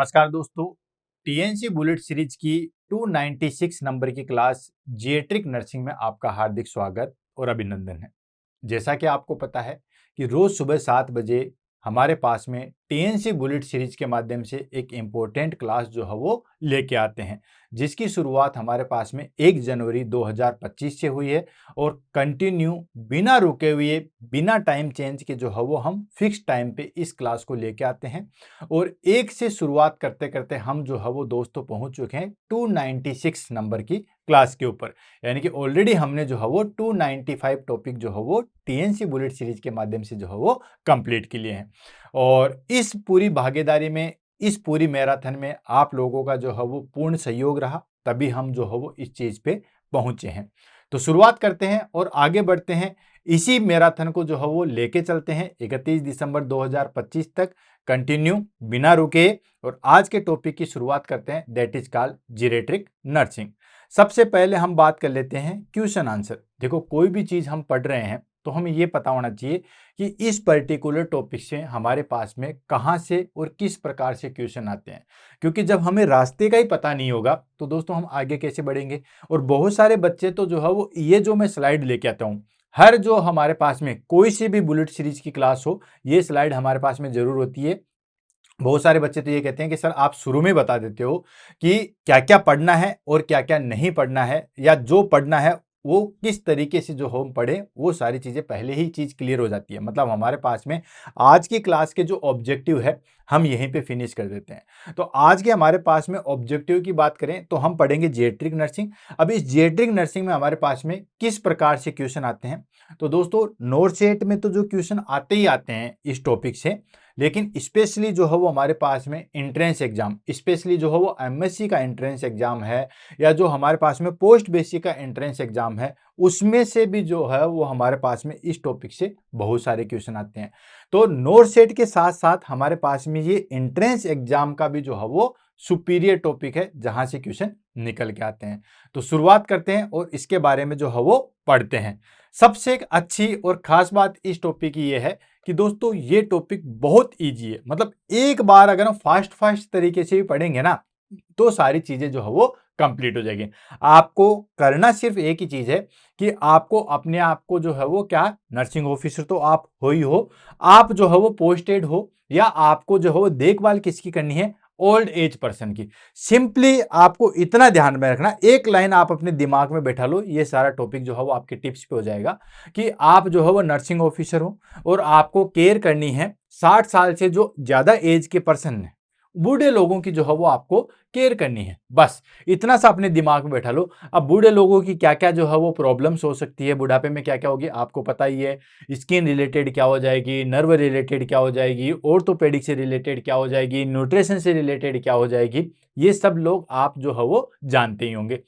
नमस्कार दोस्तों। TNC bullet series की 296 नंबर की क्लास जिएट्रिक नर्सिंग में आपका हार्दिक स्वागत और अभिनंदन है। जैसा कि आपको पता है कि रोज सुबह 7 बजे हमारे पास में टीएनसी बुलेट सीरीज के माध्यम से एक इम्पोर्टेंट क्लास जो है वो लेके आते हैं, जिसकी शुरुआत हमारे पास में 1 जनवरी 2025 से हुई है और कंटिन्यू बिना रुके हुए बिना टाइम चेंज के जो है वो हम फिक्स टाइम पे इस क्लास को लेके आते हैं। और एक से शुरुआत करते करते हम जो है वो दोस्तों पहुंच चुके हैं 296 नंबर की क्लास के ऊपर। यानी कि ऑलरेडी हमने जो है वो 295 टॉपिक जो है वो टीएनसी बुलेट सीरीज के माध्यम से जो है वो कंप्लीट के लिए हैं। और इस पूरी भागीदारी में, इस पूरी मैराथन में आप लोगों का जो है वो पूर्ण सहयोग रहा, तभी हम जो है वो इस चीज पे पहुंचे हैं। तो शुरुआत करते हैं और आगे बढ़ते हैं। इसी मैराथन को जो है वो लेके चलते हैं 31 दिसंबर 2025 तक कंटिन्यू बिना रुके। और आज के टॉपिक की शुरुआत करते हैं, that is called geriatric nursing. सबसे पहले हम बात कर लेते हैं क्वेश्चन आंसर। देखो, कोई भी चीज हम पढ़ रहे हैं तो हमें यह पता होना चाहिए कि इस पर्टिकुलर टॉपिक से हमारे पास में कहां से और किस प्रकार से क्वेश्चन आते हैं। क्योंकि जब हमें रास्ते का ही पता नहीं होगा तो दोस्तों हम आगे कैसे बढ़ेंगे। और बहुत सारे बच्चे तो जो है वो ये जो मैं स्लाइड लेके आता हूं, हर जो हमारे पास में कोई सी भी बुलेट सीरीज की क्लास हो, ये स्लाइड हमारे पास में जरूर होती है। बहुत सारे बच्चे तो ये कहते हैं कि सर आप शुरू में बता देते हो कि क्या क्या पढ़ना है और क्या क्या नहीं पढ़ना है, या जो पढ़ना है वो किस तरीके से जो हम पढ़े, वो सारी चीजें पहले ही चीज क्लियर हो जाती है। मतलब हमारे पास में आज की क्लास के जो ऑब्जेक्टिव है हम यहीं पे फिनिश कर देते हैं। तो आज के हमारे पास में ऑब्जेक्टिव की बात करें तो हम पढ़ेंगे जिएट्रिक नर्सिंग। अब इस जिएट्रिक नर्सिंग में हमारे पास में किस प्रकार से क्वेश्चन आते हैं, तो दोस्तों नोट सेट में तो जो क्वेश्चन आते ही आते हैं इस टॉपिक से, लेकिन स्पेशली जो है वो हमारे पास में एंट्रेंस एग्जाम, स्पेशली जो है वो एमएससी का एंट्रेंस एग्जाम है, या जो हमारे पास में पोस्ट बेसिक का एंट्रेंस एग्जाम है, उसमें से भी जो है वो हमारे पास में इस टॉपिक से बहुत सारे क्वेश्चन आते हैं। तो नोट सेट के साथ साथ हमारे पास में ये एंट्रेंस एग्जाम का भी जो है वो सुपीरियर टॉपिक है, जहां से क्वेश्चन निकल के आते हैं। तो शुरुआत करते हैं और इसके बारे में जो है वो पढ़ते हैं। सबसे एक अच्छी और खास बात इस टॉपिक की ये है कि दोस्तों ये टॉपिक बहुत इजी है। मतलब एक बार अगर हम फास्ट तरीके से भी पढ़ेंगे ना, तो सारी चीजें जो है वो कंप्लीट हो जाएगी। आपको करना सिर्फ एक ही चीज है कि आपको अपने आप को जो है वो क्या, नर्सिंग ऑफिसर तो आप हो ही हो, आप जो है वो पोस्टेड हो, या आपको जो है वो देखभाल किसकी करनी है, ओल्ड एज पर्सन की। सिंपली आपको इतना ध्यान में रखना, एक लाइन आप अपने दिमाग में बैठा लो, ये सारा टॉपिक जो है वो आपके टिप्स पे हो जाएगा कि आप जो है वो नर्सिंग ऑफिसर हो और आपको केयर करनी है 60 साल से जो ज्यादा एज के पर्सन है, बूढ़े लोगों की जो है वो आपको केयर करनी है। बस इतना सा अपने दिमाग में बैठा लो। अब बूढ़े लोगों की क्या क्या जो है वो प्रॉब्लम्स हो सकती है, बुढ़ापे में क्या क्या होगी आपको पता ही है। स्किन रिलेटेड क्या हो जाएगी, नर्व रिलेटेड क्या हो जाएगी, ऑर्थोपेडिक से रिलेटेड क्या हो जाएगी, न्यूट्रिशन से रिलेटेड क्या हो जाएगी, ये सब लोग आप जो है वो जानते ही होंगे।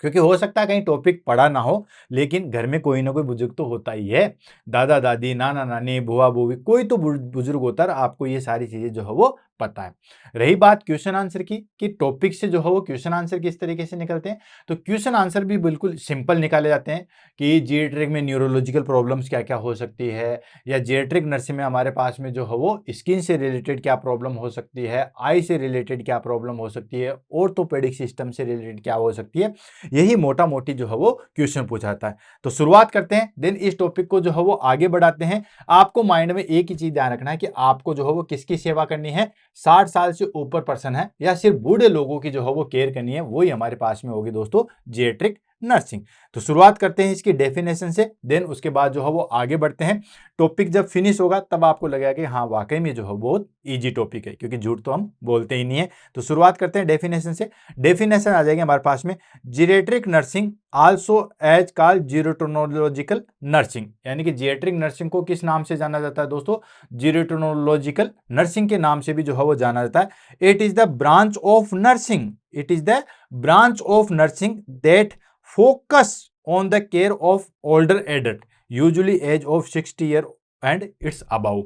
क्योंकि हो सकता है कहीं टॉपिक पढ़ा ना हो, लेकिन घर में कोई ना कोई बुजुर्ग तो होता ही है, दादा दादी, नाना नानी, बुआ बुआ, कोई तो बुजुर्ग होता है, आपको ये सारी चीजें जो है वो पता है। रही बात क्वेश्चन आंसर की कि टॉपिक से जो है वो क्वेश्चन आंसर किस तरीके से निकलते हैं, तो क्वेश्चन आंसर भी बिल्कुल सिंपल निकाले जाते हैं कि जीएट्रिक में न्यूरोलॉजिकल प्रॉब्लम्स क्या क्या हो सकती है, या जीएट्रिक नर्सिंग में हमारे पास में जो है वो स्किन से रिलेटेड क्या प्रॉब्लम हो सकती है, आई से रिलेटेड क्या प्रॉब्लम हो सकती है, ऑर्थोपेडिक सिस्टम से रिलेटेड क्या हो सकती है, यही मोटा मोटी जो है वो क्वेश्चन पूछाता है। तो शुरुआत करते हैं, देन इस टॉपिक को जो है वो आगे बढ़ाते हैं। आपको माइंड में एक ही चीज ध्यान रखना है कि आपको जो है वो किसकी सेवा करनी है, 60 साल से ऊपर पर्सन है या सिर्फ बूढ़े लोगों की जो है वो केयर करनी है, वही हमारे पास में होगी दोस्तों जिएट्रिक नर्सिंग। तो शुरुआत करते हैं इसकी डेफिनेशन से, देन उसके बाद जो है वो आगे बढ़ते हैं। टॉपिक जब फिनिश होगा तब आपको लगेगा कि हाँ वाकई में जो है बहुत इजी टॉपिक है, क्योंकि झूठ तो हम बोलते ही नहीं है। तो शुरुआत करते हैं डेफिनेशन से। डेफिनेशन आ जाएगी हमारे पास में, geriatric nursing also as called gerontological nursing, यानी कि जीरेट्रिक नर्सिंग को किस नाम से जाना जाता है दोस्तों, जीरोटोनोलॉजिकल नर्सिंग के नाम से भी जो है वो जाना जाता है। It is the branch of nursing, it is the branch of nursing that focus on the care of older adult usually age of 60 year and its above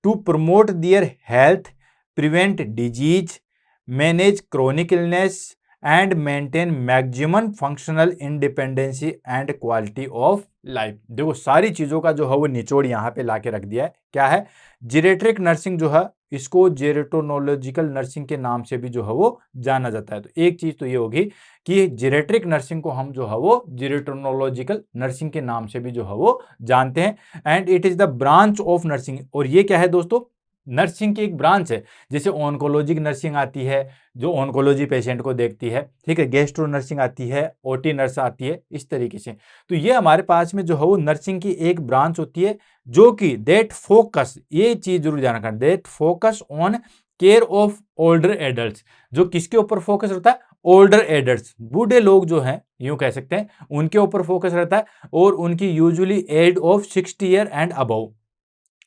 to promote their health, prevent disease, manage chronic illness and maintain maximum functional independency and quality of life. देखो सारी चीजों का जो है वो निचोड़ यहाँ पे लाके रख दिया है। क्या है? जीरेट्रिक नर्सिंग जो है इसको जेरेटोनोलॉजिकल नर्सिंग के नाम से भी जो है वो जाना जाता है। तो एक चीज तो ये होगी कि जीरेट्रिक नर्सिंग को हम जो है वो जेरेटोनोलॉजिकल नर्सिंग के नाम से भी जो है वो जानते हैं। And it is the branch of nursing. और ये क्या है दोस्तों? नर्सिंग की एक ब्रांच है। जैसे ऑन्कोलॉजिक नर्सिंग आती है जो ऑन्कोलॉजी पेशेंट को देखती है, ठीक है, गेस्ट्रो नर्सिंग आती है, ओटी नर्स आती है, इस तरीके से। तो ये हमारे पास में जो है वो नर्सिंग की एक ब्रांच होती है जो कि दैट फोकस, ये चीज जरूर जानना कर, that focus on care of older adults. जो किसके ऊपर फोकस रहता है? ओल्डर एडल्ट्स, बूढ़े लोग जो हैं, यूं कह सकते हैं, उनके ऊपर फोकस रहता है। और उनकी usually age of 60 year and above.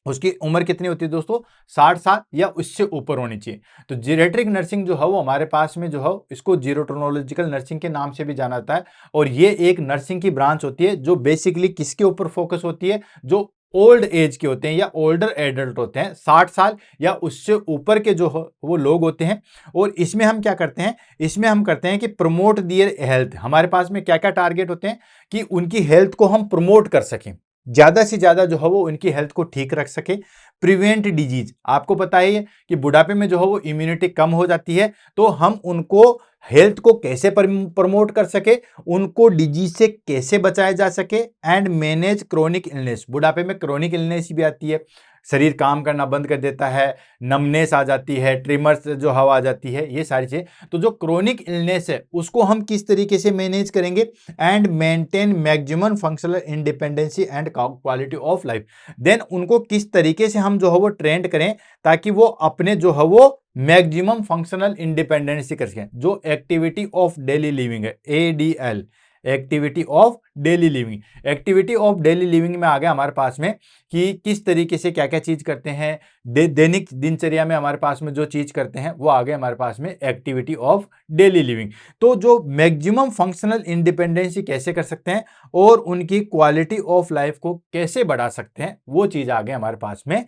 उसकी उम्र कितनी होती है दोस्तों? 60 साल या उससे ऊपर होनी चाहिए। तो जीरेट्रिक नर्सिंग जो है वो हमारे पास में जो है इसको जीरोटोनोलॉजिकल नर्सिंग के नाम से भी जाना जाता है। और ये एक नर्सिंग की ब्रांच होती है जो बेसिकली किसके ऊपर फोकस होती है? जो ओल्ड एज के होते हैं या ओल्डर एडल्ट होते हैं, 60 साल या उससे ऊपर के जो वो लोग होते हैं। और इसमें हम क्या करते हैं? इसमें हम करते हैं कि प्रमोट दियर हेल्थ। हमारे पास में क्या क्या टारगेट होते हैं? कि उनकी हेल्थ को हम प्रमोट कर सकें, ज्यादा से ज्यादा जो है वो उनकी हेल्थ को ठीक रख सके। प्रिवेंट डिजीज, आपको पता ही है कि बुढ़ापे में जो है वो इम्यूनिटी कम हो जाती है। तो हम उनको हेल्थ को कैसे प्रमोट कर सके, उनको डिजीज से कैसे बचाया जा सके। एंड मैनेज क्रोनिक इलनेस, बुढ़ापे में क्रोनिक इलनेस भी आती है, शरीर काम करना बंद कर देता है, नमनेस आ जाती है, ट्रिमर्स जो हवा आ जाती है, ये सारी चीजें। तो जो क्रोनिक इलनेस है उसको हम किस तरीके से मैनेज करेंगे? And maintain maximum functional independency and quality of life. Then उनको किस तरीके से हम जो है वो ट्रेंड करें ताकि वो अपने जो है वो मैक्सिमम फंक्शनल इंडिपेंडेंसी कर सकें। जो एक्टिविटी ऑफ डेली लिविंग है, ADL, activity of daily living. Activity of daily living में आ गया हमारे पास में कि किस तरीके से क्या क्या चीज करते हैं, दैनिक दिनचर्या में हमारे पास में जो चीज करते हैं वो आ गए हमारे पास में एक्टिविटी ऑफ डेली लिविंग। तो जो मैक्सिमम फंक्शनल इंडिपेंडेंसी कैसे कर सकते हैं और उनकी क्वालिटी ऑफ लाइफ को कैसे बढ़ा सकते हैं, वो चीज आ गए हमारे पास में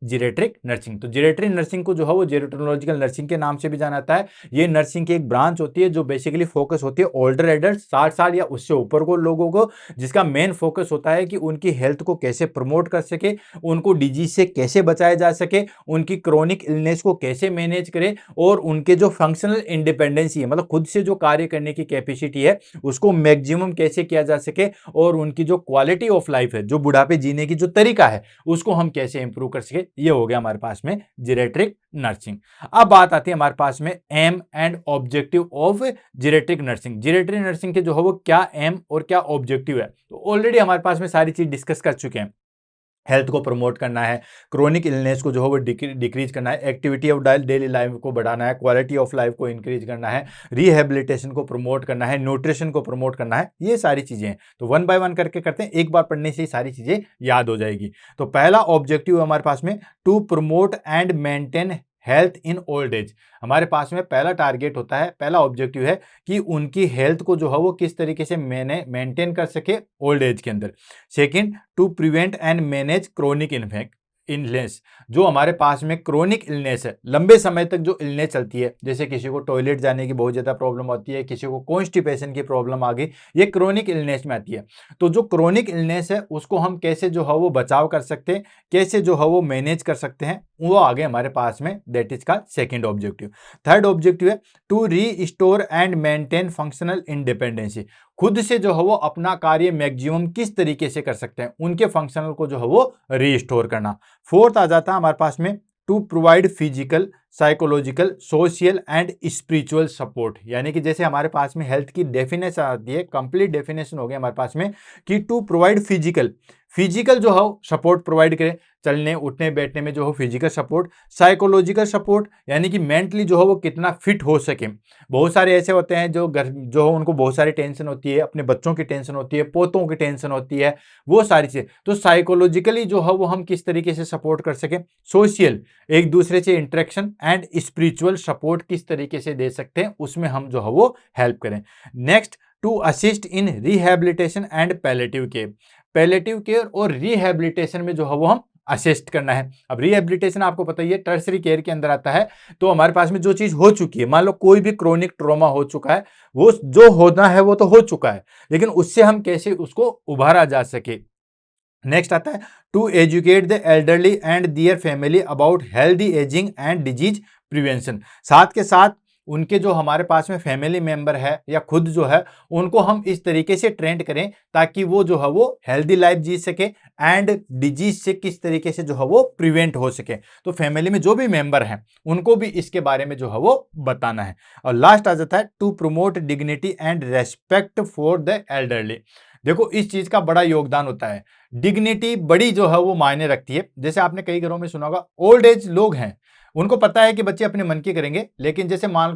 जीरेट्रिक नर्सिंग। तो जीरेट्रिक नर्सिंग को जो है वो जेरोटोनोलॉजिकल नर्सिंग के नाम से भी जाना जाता है। ये नर्सिंग की एक ब्रांच होती है जो बेसिकली फोकस होती है ओल्डर एडल्ट, 60 साल या उससे ऊपर को लोगों को, जिसका मेन फोकस होता है कि उनकी हेल्थ को कैसे प्रमोट कर सके, उनको डिजीज से कैसे बचाया जा सके, उनकी क्रोनिक इलनेस को कैसे मैनेज करे, और उनके जो फंक्शनल इंडिपेंडेंसी है, मतलब खुद से जो कार्य करने की कैपेसिटी है, उसको मैक्सिमम कैसे किया जा सके, और उनकी जो क्वालिटी ऑफ लाइफ है, जो बुढ़ापे जीने की जो तरीका है, उसको हम कैसे इंप्रूव कर सके। ये हो गया हमारे पास में जीरेट्रिक नर्सिंग। अब बात आती है हमारे पास में aim and objective of geriatric nursing. Geriatric nursing के जो है वो क्या एम और क्या ऑब्जेक्टिव है, तो ऑलरेडी हमारे पास में सारी चीज डिस्कस कर चुके हैं। हेल्थ को प्रमोट करना है, क्रोनिक इलनेस को जो है वो डिक्रीज करना है, एक्टिविटी ऑफ डेली लाइफ को बढ़ाना है, क्वालिटी ऑफ लाइफ को इंक्रीज करना है, रिहेबिलिटेशन को प्रमोट करना है, न्यूट्रिशन को प्रमोट करना है, ये सारी चीजें हैं। तो वन बाय वन करके करते हैं, एक बार पढ़ने से ही सारी चीजें याद हो जाएगी। तो पहला ऑब्जेक्टिव है हमारे पास में to promote and maintain health in old age. हमारे पास में पहला टारगेट होता है, पहला ऑब्जेक्टिव है कि उनकी हेल्थ को जो है वो किस तरीके से मेंटेन कर सके ओल्ड एज के अंदर। Second, to prevent and manage chronic illness. जो हमारे पास में क्रोनिक इलनेस है, लंबे समय तक जो इलनेस चलती है, जैसे किसी को टॉयलेट जाने की बहुत ज्यादा प्रॉब्लम होती है, किसी को कॉन्स्टिपेशन की प्रॉब्लम आ गई, ये क्रोनिक इलनेस में आती है। तो जो क्रोनिक इलनेस है उसको हम कैसे जो है वो बचाव कर सकते हैं, कैसे जो है वो मैनेज कर सकते हैं, वो आगे हमारे पास में, दैट इज का सेकंड ऑब्जेक्टिव। थर्ड ऑब्जेक्टिव है to restore and maintain functional independency. खुद से जो है वो अपना कार्य मैक्सिमम किस तरीके से कर सकते हैं, उनके फंक्शनल को जो है वो रीस्टोर करना। फोर्थ आ जाता है हमारे पास में to provide physical, psychological, social and spiritual support. यानी कि जैसे हमारे पास में हेल्थ की डेफिनेशन आती है, कंप्लीट डेफिनेशन हो गया हमारे पास में कि टू प्रोवाइड फिजिकल जो है सपोर्ट प्रोवाइड करें, चलने उठने बैठने में जो हो फिजिकल सपोर्ट, साइकोलॉजिकल सपोर्ट यानी कि मेंटली जो है वो कितना फिट हो सके। बहुत सारे ऐसे होते हैं जो घर जो हो उनको बहुत सारी टेंशन होती है, अपने बच्चों की टेंशन होती है, पोतों की टेंशन होती है, वो सारी चीजें। तो साइकोलॉजिकली जो है वो हम किस तरीके से सपोर्ट कर सके, सोशल एक दूसरे से इंटरेक्शन, एंड स्पिरिचुअल सपोर्ट किस तरीके से दे सकते हैं, उसमें हम जो है वो हेल्प करें। Next, to assist in rehabilitation and palliative care. Palliative care और रिहेबिलिटेशन में जो है वो हम असिस्ट करना है। अब रिहेबिलिटेशन आपको पता ही है टर्शरी केयर के अंदर आता है। तो हमारे पास में जो चीज हो चुकी है, मान लो कोई भी क्रोनिक ट्रॉमा हो चुका है, वो जो होना है वो तो हो चुका है, लेकिन उससे हम कैसे उसको उभारा जा सके। नेक्स्ट आता है to educate the elderly and their family about healthy ageing and disease prevention. साथ के साथ उनके जो हमारे पास में फैमिली मेंबर है या खुद जो है, उनको हम इस तरीके से ट्रेंड करें ताकि वो जो है वो हेल्दी लाइफ जी सके एंड डिजीज से किस तरीके से जो है वो प्रिवेंट हो सके। तो फैमिली में जो भी मेंबर हैं उनको भी इसके बारे में जो है वो बताना है। और लास्ट आ जाता है to promote dignity and respect for the elderly. देखो इस चीज का बड़ा योगदान होता है, डिग्निटी बड़ी जो है वो मायने रखती है। जैसे आपने कई घरों में सुना होगा, ओल्ड एज लोग हैं, उनको पता है कि बच्चे अपने मन की करेंगे, लेकिन जैसे मान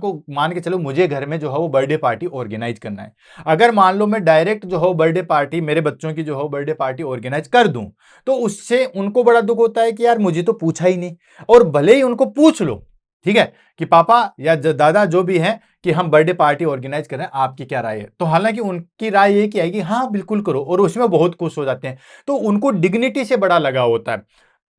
के चलो मुझे घर में जो है वो बर्थडे पार्टी ऑर्गेनाइज करना है। अगर मान लो मैं डायरेक्ट जो है बर्थडे पार्टी मेरे बच्चों की जो है बर्थडे पार्टी ऑर्गेनाइज कर दूं, तो उससे उनको बड़ा दुख होता है कि यार मुझे तो पूछा ही नहीं। और भले ही उनको पूछ लो, ठीक है, कि पापा या दादा जो भी हैं कि हम बर्थडे पार्टी ऑर्गेनाइज कर रहे हैं, आपकी क्या राय है, तो हालांकि उनकी राय ये कि आएगी हाँ बिल्कुल करो, और उसमें बहुत खुश हो जाते हैं। तो उनको डिग्निटी से बड़ा लगाव होता है।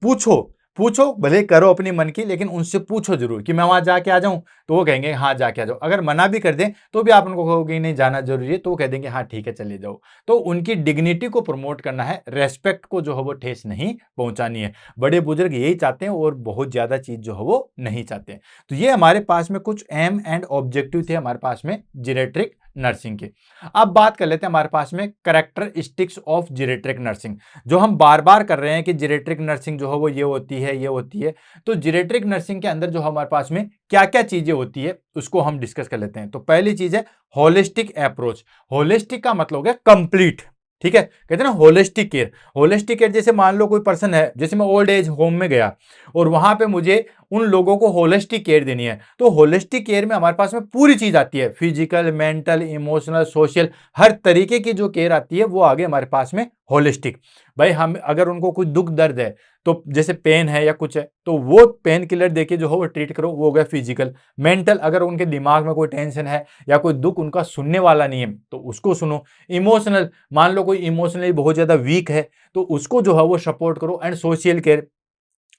पूछो पूछो, भले करो अपनी मन की, लेकिन उनसे पूछो जरूर कि मैं वहां जाके आ जाऊं, तो वो कहेंगे हाँ जाके आ जाओ। अगर मना भी कर दें तो भी आप उनको कहोगे नहीं जाना जरूरी है, तो वो कह देंगे हाँ ठीक है चले जाओ। तो उनकी डिग्निटी को प्रमोट करना है, रेस्पेक्ट को जो है वो ठेस नहीं पहुंचानी है। बड़े बुजुर्ग यही चाहते हैं और बहुत ज्यादा चीज जो है वो नहीं चाहते हैं। तो ये हमारे पास में कुछ एम एंड ऑब्जेक्टिव थे हमारे पास में जीरेट्रिक नर्सिंग के। अब बात कर लेते हैं हमारे पास में कैरेक्टरिस्टिक्स ऑफ जीरेट्रिक नर्सिंग। जो हम बार बार कर रहे हैं कि जीरेट्रिक नर्सिंग जो है वो ये होती है ये होती है, तो जीरेट्रिक नर्सिंग के अंदर जो हमारे पास में क्या क्या चीजें होती है उसको हम डिस्कस कर लेते हैं। तो पहली चीज है होलिस्टिक अप्रोच। होलिस्टिक का मतलब हो गया कंप्लीट, ठीक है, कहते हैं ना होलिस्टिक केयर। होलिस्टिक केयर जैसे मान लो कोई पर्सन है, जैसे मैं ओल्ड एज होम में गया और वहां पे मुझे उन लोगों को होलिस्टिक केयर देनी है, तो होलिस्टिक केयर में हमारे पास में पूरी चीज आती है, फिजिकल मेंटल इमोशनल सोशल, हर तरीके की जो केयर आती है वो आगे हमारे पास में होलिस्टिक। भाई हम अगर उनको कुछ दुख दर्द है, तो जैसे पेन है या कुछ है, तो वो पेन किलर देके जो हो वो ट्रीट करो, वो हो गया फिजिकल। मेंटल, अगर उनके दिमाग में कोई टेंशन है या कोई दुख उनका सुनने वाला नहीं है तो उसको सुनो। इमोशनल, मान लो कोई इमोशनली बहुत ज्यादा वीक है तो उसको जो है वो सपोर्ट करो। एंड सोशल केयर,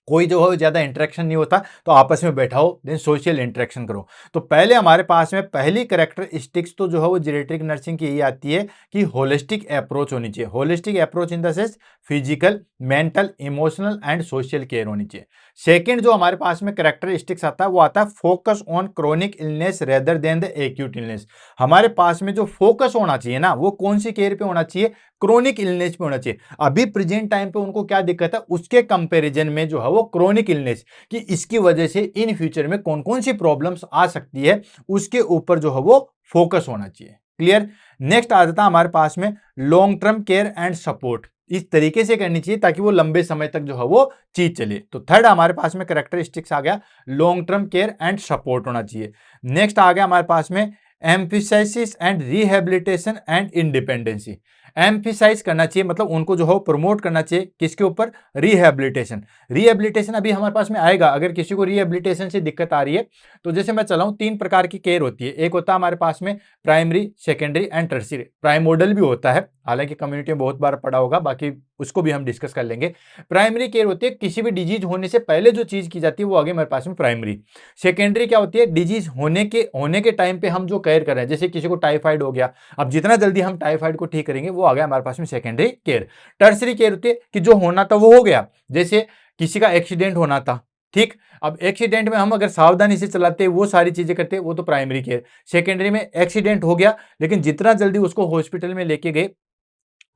कोई जो है ज्यादा इंटरेक्शन नहीं होता तो आपस में बैठाओ, देन सोशल इंटरेक्शन करो। तो पहले हमारे पास में पहली कैरेक्टरिस्टिक्स तो जो है वो जीरेट्रिक नर्सिंग की यही आती है कि होलिस्टिक अप्रोच होनी चाहिए। Holistic approach in the sense physical mental emotional and social care होनी चाहिए। सेकंड जो हमारे पास में कैरेक्टरिस्टिक्स आता है वो आता है focus on chronic illness rather than the acute illness. हमारे पास में जो फोकस होना चाहिए ना, वो कौन सी केयर पे होना चाहिए, क्रोनिक इलनेस पे होना चाहिए। अभी प्रेजेंट टाइम पे उनको क्या दिक्कत है, उसके कंपैरिजन में जो है वो क्रोनिक इलनेस कि इसकी वजह से इन फ्यूचर में कौन कौन सी प्रॉब्लम्स आ सकती है, उसके ऊपर जो है वो फोकस होना चाहिए। क्लियर। नेक्स्ट आ जाता है हमारे पास में long term care and support. इस तरीके से करनी चाहिए ताकि वो लंबे समय तक जो है वो चीज चले। तो थर्ड हमारे पास में कैरेक्टरिस्टिक्स आ गया long term care and support होना चाहिए। नेक्स्ट आ गया हमारे पास में emphasis and rehabilitation and independency. Emphasize करना चाहिए, मतलब उनको जो हो प्रमोट करना चाहिए किसके ऊपर, रिहेबिलिटेशन। रिहेबिलिटेशन अभी हमारे पास में आएगा। अगर किसी को रिहेबिलिटेशन से दिक्कत आ रही है तो जैसे मैं चलाऊं, तीन प्रकार की केयर होती है। एक होता है हमारे पास में primary secondary and tertiary. Primordial भी होता है, हालांकि कम्युनिटी में बहुत बार पढ़ा होगा, बाकी उसको भी हम डिस्कस कर लेंगे। प्राइमरी केयर होती है किसी भी डिजीज होने से पहले जो चीज की जाती है वो आगे हमारे पास में प्राइमरी। सेकेंडरी क्या होती है, डिजीज होने के टाइम पे हम जो केयर कर रहे हैं, जैसे किसी को टाइफाइड हो गया, अब जितना जल्दी हम टाइफाइड को ठीक करेंगे वो आ गया हमारे पास में सेकेंडरी केयर। टर्शियरी केयर होती है कि जो होना था वो हो गया, जैसे किसी का एक्सीडेंट होना था, ठीक, अब एक्सीडेंट में हम अगर सावधानी से चलाते वो सारी चीजें करते वो तो प्राइमरी केयर। सेकेंडरी में एक्सीडेंट हो गया लेकिन जितना जल्दी उसको हॉस्पिटल में लेके गए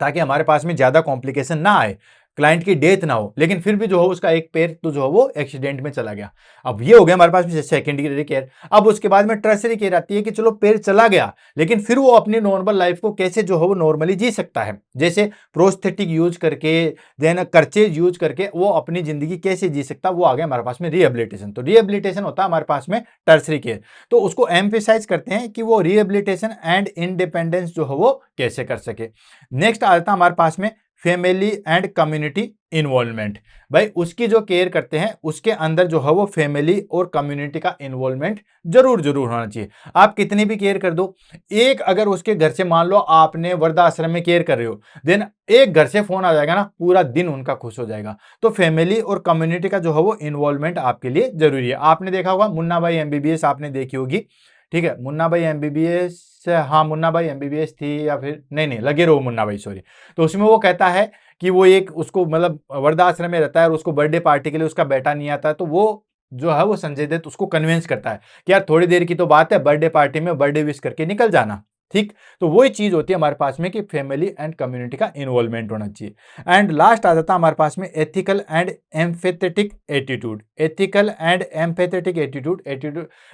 ताकि हमारे पास में ज्यादा कॉम्प्लिकेशन ना आए, क्लाइंट की डेथ ना हो, लेकिन फिर भी जो हो उसका एक पैर तो जो है वो एक्सीडेंट में चला गया। अब ये हो गया हमारे पास में सेकेंडरी केयर। अब उसके बाद में टर्शियरी केयर आती है कि चलो पैर चला गया लेकिन फिर वो अपनी नॉर्मल लाइफ को कैसे जो है वो नॉर्मली जी सकता है, जैसे प्रोस्थेटिक यूज करके, देन कर्चेज यूज करके वो अपनी जिंदगी कैसे जी सकता है, वो आ गया हमारे पास में रिहेबिलिटेशन। तो रिहेबिलिटेशन होता है हमारे पास में टर्शियरी केयर। तो उसको एम्फेसाइज करते हैं कि वो रिहेबिलिटेशन एंड इंडिपेंडेंस जो है वो कैसे कर सके। नेक्स्ट आ जाता है हमारे पास में फैमिली एंड कम्युनिटी इन्वॉल्वमेंट। भाई उसकी जो केयर करते हैं उसके अंदर जो है वो फैमिली और कम्युनिटी का इन्वॉल्वमेंट जरूर जरूर होना चाहिए। आप कितनी भी केयर कर दो, एक अगर उसके घर से मान लो आपने वृद्धाश्रम में केयर कर रहे हो, देन एक घर से फोन आ जाएगा ना, पूरा दिन उनका खुश हो जाएगा। तो फैमिली और कम्युनिटी का जो है वो इन्वॉल्वमेंट आपके लिए जरूरी है। आपने देखा होगा मुन्ना भाई एमबीबीएस, आपने देखी होगी, ठीक है, मुन्ना भाई एमबीबीएस, हाँ मुन्ना भाई एमबीबीएस थी या फिर नहीं नहीं लगे रहो मुन्ना भाई, सॉरी। तो उसमें वो कहता है कि वो एक उसको मतलब वृद्धाश्रम में रहता है और उसको बर्थडे पार्टी के लिए उसका बेटा नहीं आता है, तो वो जो है वो संजय दत्त उसको कन्विंस करता है कि यार थोड़ी देर की तो बात है, बर्थडे पार्टी में बर्थडे विश करके निकल जाना, ठीक। तो वही चीज होती है हमारे पास में कि फैमिली एंड कम्युनिटी का इन्वॉल्वमेंट होना चाहिए। एंड लास्ट आ जाता है हमारे पास में ethical and empathetic attitude. Ethical and empathetic attitude,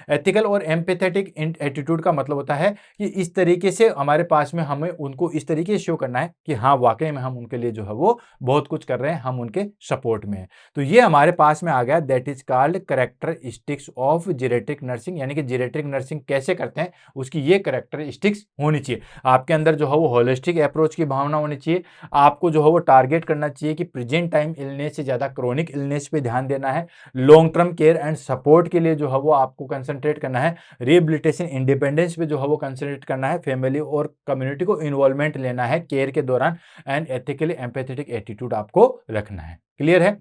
ethical और एम्पैथेटिक एटीट्यूड का मतलब होता है कि इस तरीके से हमारे पास में हमें उनको इस तरीके से शो करना है कि हाँ वाकई में हम उनके लिए जो है वो बहुत कुछ कर रहे हैं, हम उनके सपोर्ट में हैं। तो ये हमारे पास में आ गया, that is called characteristics of geriatric nursing, यानी कि जीरेट्रिक नर्सिंग कैसे करते हैं उसकी ये कैरेक्टरिस्टिक्स होनी चाहिए। आपके अंदर जो है वो होलिस्टिक अप्रोच की भावना होनी चाहिए। आपको जो है वो टारगेट करना चाहिए कि प्रेजेंट टाइम इलनेस से ज्यादा क्रोनिक इलनेस पे ध्यान देना है। Long term care and support के लिए जो है वो आपको कंसंट्रेट करना है। रिहेबिलिटेशन इंडिपेंडेंस पे जो है वो कंसंट्रेट करना है। फैमिली और कम्युनिटी को इन्वॉल्वमेंट लेना है केयर के दौरान। एंड एथिकली एम्पैथेटिक एटीट्यूड आपको रखना है। क्लियर है।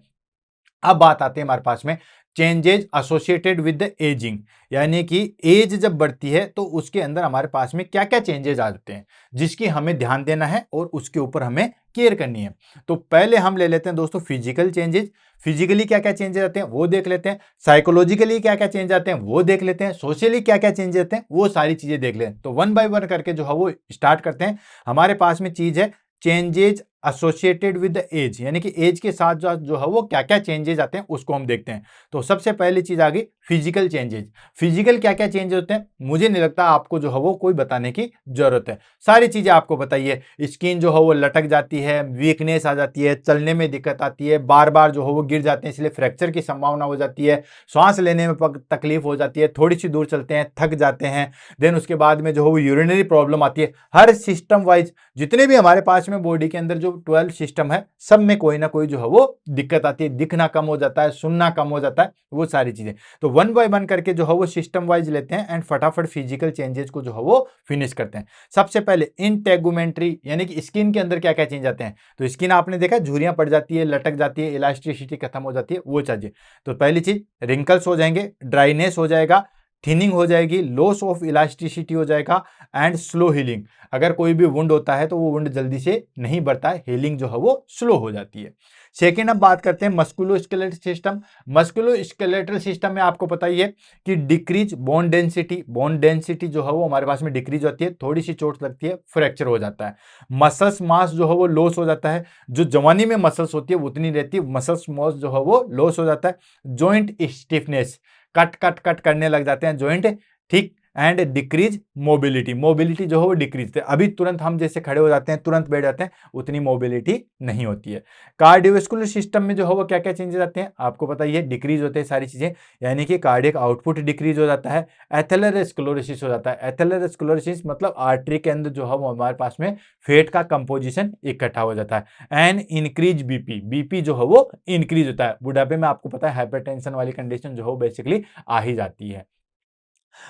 अब बात आती है हमारे पास में changes associated with the ageing, यानी कि एज जब बढ़ती है तो उसके अंदर हमारे पास में क्या क्या चेंजेस आ जाते हैं जिसकी हमें ध्यान देना है और उसके ऊपर हमें केयर करनी है। तो पहले हम ले लेते हैं दोस्तों फिजिकल चेंजेस। फिजिकली क्या क्या चेंजेस आते हैं वो देख लेते हैं। साइकोलॉजिकली क्या क्या चेंज आते हैं वो देख लेते हैं। सोशली क्या क्या चेंज आते हैं वो सारी चीजें देख लेते हैं। तो वन बाय वन करके जो है वो स्टार्ट करते हैं। हमारे पास में चीज है changes associated with the age, यानी कि एज के साथ जो है वो क्या क्या चेंजेस आते हैं उसको हम देखते हैं। तो सबसे पहली चीज आ गई फिजिकल चेंजेस। फिजिकल क्या क्या चेंजेस होते हैं मुझे नहीं लगता आपको जो है वो कोई बताने की जरूरत है, सारी चीजें आपको बताइए। स्किन जो है वो लटक जाती है, वीकनेस आ जाती है, चलने में दिक्कत आती है, बार बार जो है वो गिर जाते हैं इसलिए फ्रैक्चर की संभावना हो जाती है, श्वास लेने में तकलीफ हो जाती है, थोड़ी सी दूर चलते हैं थक जाते हैं, देन उसके बाद में जो है वो यूरिनरी प्रॉब्लम आती है। हर सिस्टम वाइज जितने भी हमारे पास में बॉडी के अंदर जो 12 सिस्टम है सब में कोई ना कोई जो है वो दिक्कत आती है। दिखना कम हो जाता है, सुनना कम हो जाता है, वो सारी चीजें। तो वन बाय वन करके जो है वो सिस्टम वाइज लेते हैं एंड फटाफट फिजिकल चेंजेस को जो है वो फिनिश करते हैं। सबसे पहले इंटेगुमेंट्री, यानी कि स्किन के अंदर क्या क्या चेंज आते हैं। तो स्किन आपने देखा झुर्रियां पड़ जाती है, लटक जाती है, इलास्टिसिटी खत्म हो जाती है, वो चाहिए। तो पहली चीज रिंकल्स हो जाएंगे, ड्राइनेस हो जाएगा, थिनिंग हो जाएगी, लॉस ऑफ इलास्टिसिटी हो जाएगा एंड स्लो हीलिंग। अगर कोई भी वुंड होता है तो वो वुंड जल्दी से नहीं बढ़ता है, हीलिंग जो है वो स्लो हो जाती है। सेकेंड अब बात करते हैं मस्कुलोस्केलेटल सिस्टम। मस्कुलोस्केलेटल सिस्टम में आपको पता ही है कि decrease bone density, bone density जो है वो हमारे पास में डिक्रीज होती है, थोड़ी सी चोट लगती है फ्रैक्चर हो जाता है। मसल्स मास जो है वो लॉस हो जाता है, जो जवानी में मसल्स होती है वो उतनी रहती है, मसल्स मास जो है वो लॉस हो जाता है। Joint stiffness, cut cut cut करने लग जाते हैं जॉइंट, ठीक। एंड डिक्रीज मोबिलिटी, मोबिलिटी जो है वो डिक्रीज, अभी तुरंत हम जैसे खड़े हो जाते हैं तुरंत बैठ जाते हैं उतनी मोबिलिटी नहीं होती है। कार्डियोवास्कुलर सिस्टम में जो है वो क्या क्या चेंजेस आते हैं आपको पता ही है, डिक्रीज होते हैं सारी चीजें, यानी कि कार्डियक आउटपुट डिक्रीज हो जाता है। एथेरोस्क्लेरोसिस हो जाता है। एथेरोस्क्लेरोसिस मतलब आर्टरी के अंदर जो है वो हमारे पास में फेट का कंपोजिशन इकट्ठा हो जाता है। एंड इंक्रीज बीपी, बीपी जो है वो इंक्रीज होता है। बुढ़ापे में आपको पता है हाइपरटेंशन वाली कंडीशन जो है बेसिकली आ ही जाती है।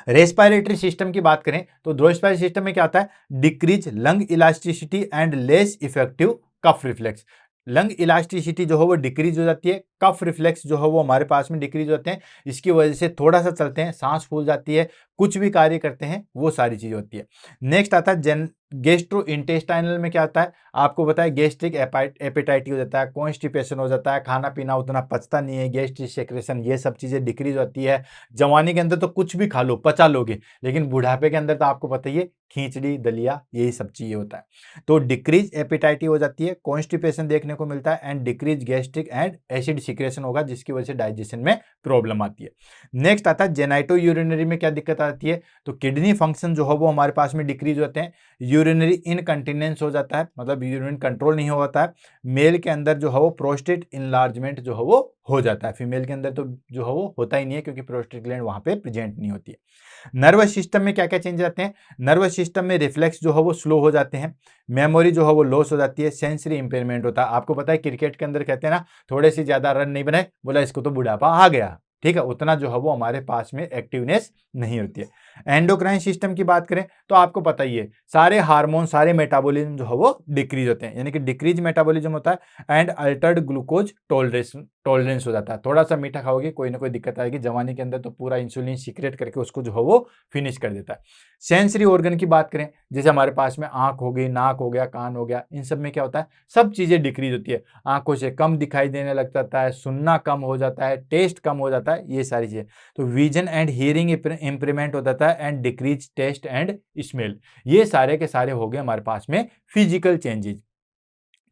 रेस्पिरेटरी सिस्टम की बात करें तो रेस्पिरेटरी सिस्टम में क्या आता है, decrease lung elasticity and less effective cough reflex. Lung elasticity जो है वो डिक्रीज हो जाती है, कफ रिफ्लेक्स जो है वो हमारे पास में डिक्रीज होते हैं, इसकी वजह से थोड़ा सा चलते हैं सांस फूल जाती है, कुछ भी कार्य करते हैं वो सारी चीज होती है। नेक्स्ट आता है गेस्ट्रो इंटेस्टाइनल में क्या आता है आपको बताया, गैस्ट्रिक एपेटाइटी हो जाता है, कॉन्स्टिपेशन हो जाता है, खाना पीना उतना पचता नहीं है, गैस्ट्रिक सेक्रेशन, ये सब चीजें डिक्रीज होती है। जवानी के अंदर तो कुछ भी खा लो पचा लोगे, लेकिन बुढ़ापे के अंदर तो आपको पता ही है खींचड़ी दलिया यही सब चीजें होता है। तो डिक्रीज एपेटाइटी हो जाती है, कॉन्स्टिपेशन देखने को मिलता है and decrease gastric and acid secretion होगा जिसकी वजह से डाइजेशन में प्रॉब्लम आती है। नेक्स्ट आता है जेनाइटो यूरिनरी में क्या दिक्कत आती है, तो किडनी फंक्शन जो है वो हमारे पास में डिक्रीज होते हैं, यूरिनरी इनकंटिनेंस हो जाता है, मतलब यूरिन कंट्रोल नहीं होता है। मेल के अंदर जो है वो प्रोस्टेट इनलार्जमेंट जो है वो हो जाता है, फीमेल के अंदर तो जो है वो होता ही नहीं है क्योंकि प्रोस्टेट ग्लैंड वहां पे प्रेजेंट नहीं होती है। नर्वस सिस्टम में क्या क्या चेंज आते हैं, नर्वस सिस्टम में रिफ्लेक्स जो है वो स्लो हो जाते हैं, मेमोरी जो है वो लॉस हो जाती है, सेंसरी इंपेयरमेंट होता है। आपको पता है क्रिकेट के अंदर कहते हैं ना, थोड़े से ज्यादा रन नहीं बनाए, बोला इसको तो बुढ़ापा आ गया, ठीक है, उतना जो है वो हमारे पास में एक्टिवनेस नहीं होती है। एंडोक्राइन सिस्टम की बात करें तो आपको पता ही है, सारे हार्मोन सारे मेटाबॉलिज्म जो है वो डिक्रीज होते हैं, यानी कि डिक्रीज मेटाबॉलिज्म होता है एंड अल्टर्ड ग्लूकोज टॉलरेंस हो जाता है। थोड़ा सा मीठा खाओगे कोई ना कोई दिक्कत आएगी, जवानी के अंदर तो पूरा इंसुलिन सीक्रेट करके उसको जो है वो फिनिश कर देता है। सेंसरी ऑर्गन की बात करें, जैसे हमारे पास में आंख हो गई, नाक हो गया, कान हो गया, इन सब में क्या होता है, सब चीजें डिक्रीज होती है, आंखों से कम दिखाई देने लग जाता है, सुनना कम हो जाता है, टेस्ट कम हो जाता है, ये सारी चीजें। तो विजन एंड हियरिंग इंप्रूवमेंट हो जाता है and decrease taste and smell. ये सारे के सारे हो गए हमारे पास में फिजिकल चेंजेस।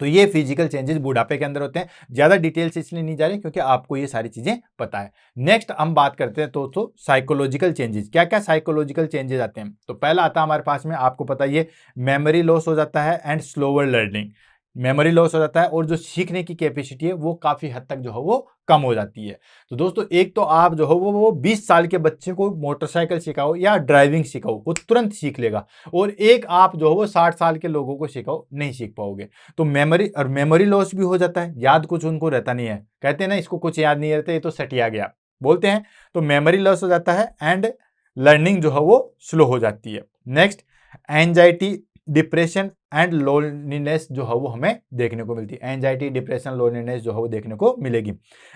तो ये फिजिकल चेंजेस बुढ़ापे के अंदर होते हैं, ज्यादा डिटेल्स इसलिए नहीं जा रहे क्योंकि आपको ये सारी चीजें पता है। नेक्स्ट हम बात करते हैं तो साइकोलॉजिकल चेंजेस, क्या क्या साइकोलॉजिकल चेंजेस आते हैं। तो पहला आता है हमारे पास में, आपको पता ही है, मेमोरी लॉस हो जाता है and slower learning, memory loss हो जाता है और जो सीखने की कैपेसिटी है वो काफी हद तक जो है वो कम हो जाती है। तो दोस्तों एक तो आप जो है वो 20 साल के बच्चे को मोटरसाइकिल सिखाओ या ड्राइविंग सिखाओ, वो तुरंत सीख लेगा, और एक आप जो है वो 60 साल के लोगों को सिखाओ, नहीं सीख पाओगे। तो मेमोरी लॉस भी हो जाता है, याद कुछ उनको रहता नहीं है, कहते हैं ना इसको कुछ याद नहीं रहता, ये तो सटिया गया बोलते हैं। तो मेमोरी लॉस हो जाता है एंड लर्निंग जो है वो स्लो हो जाती है। Next anxiety, depression and loneliness जो है वो हमें देखने को मिलती है, एंजाइटी, डिप्रेशन, लोनलीनेस जो है वो देखने को मिलेगी।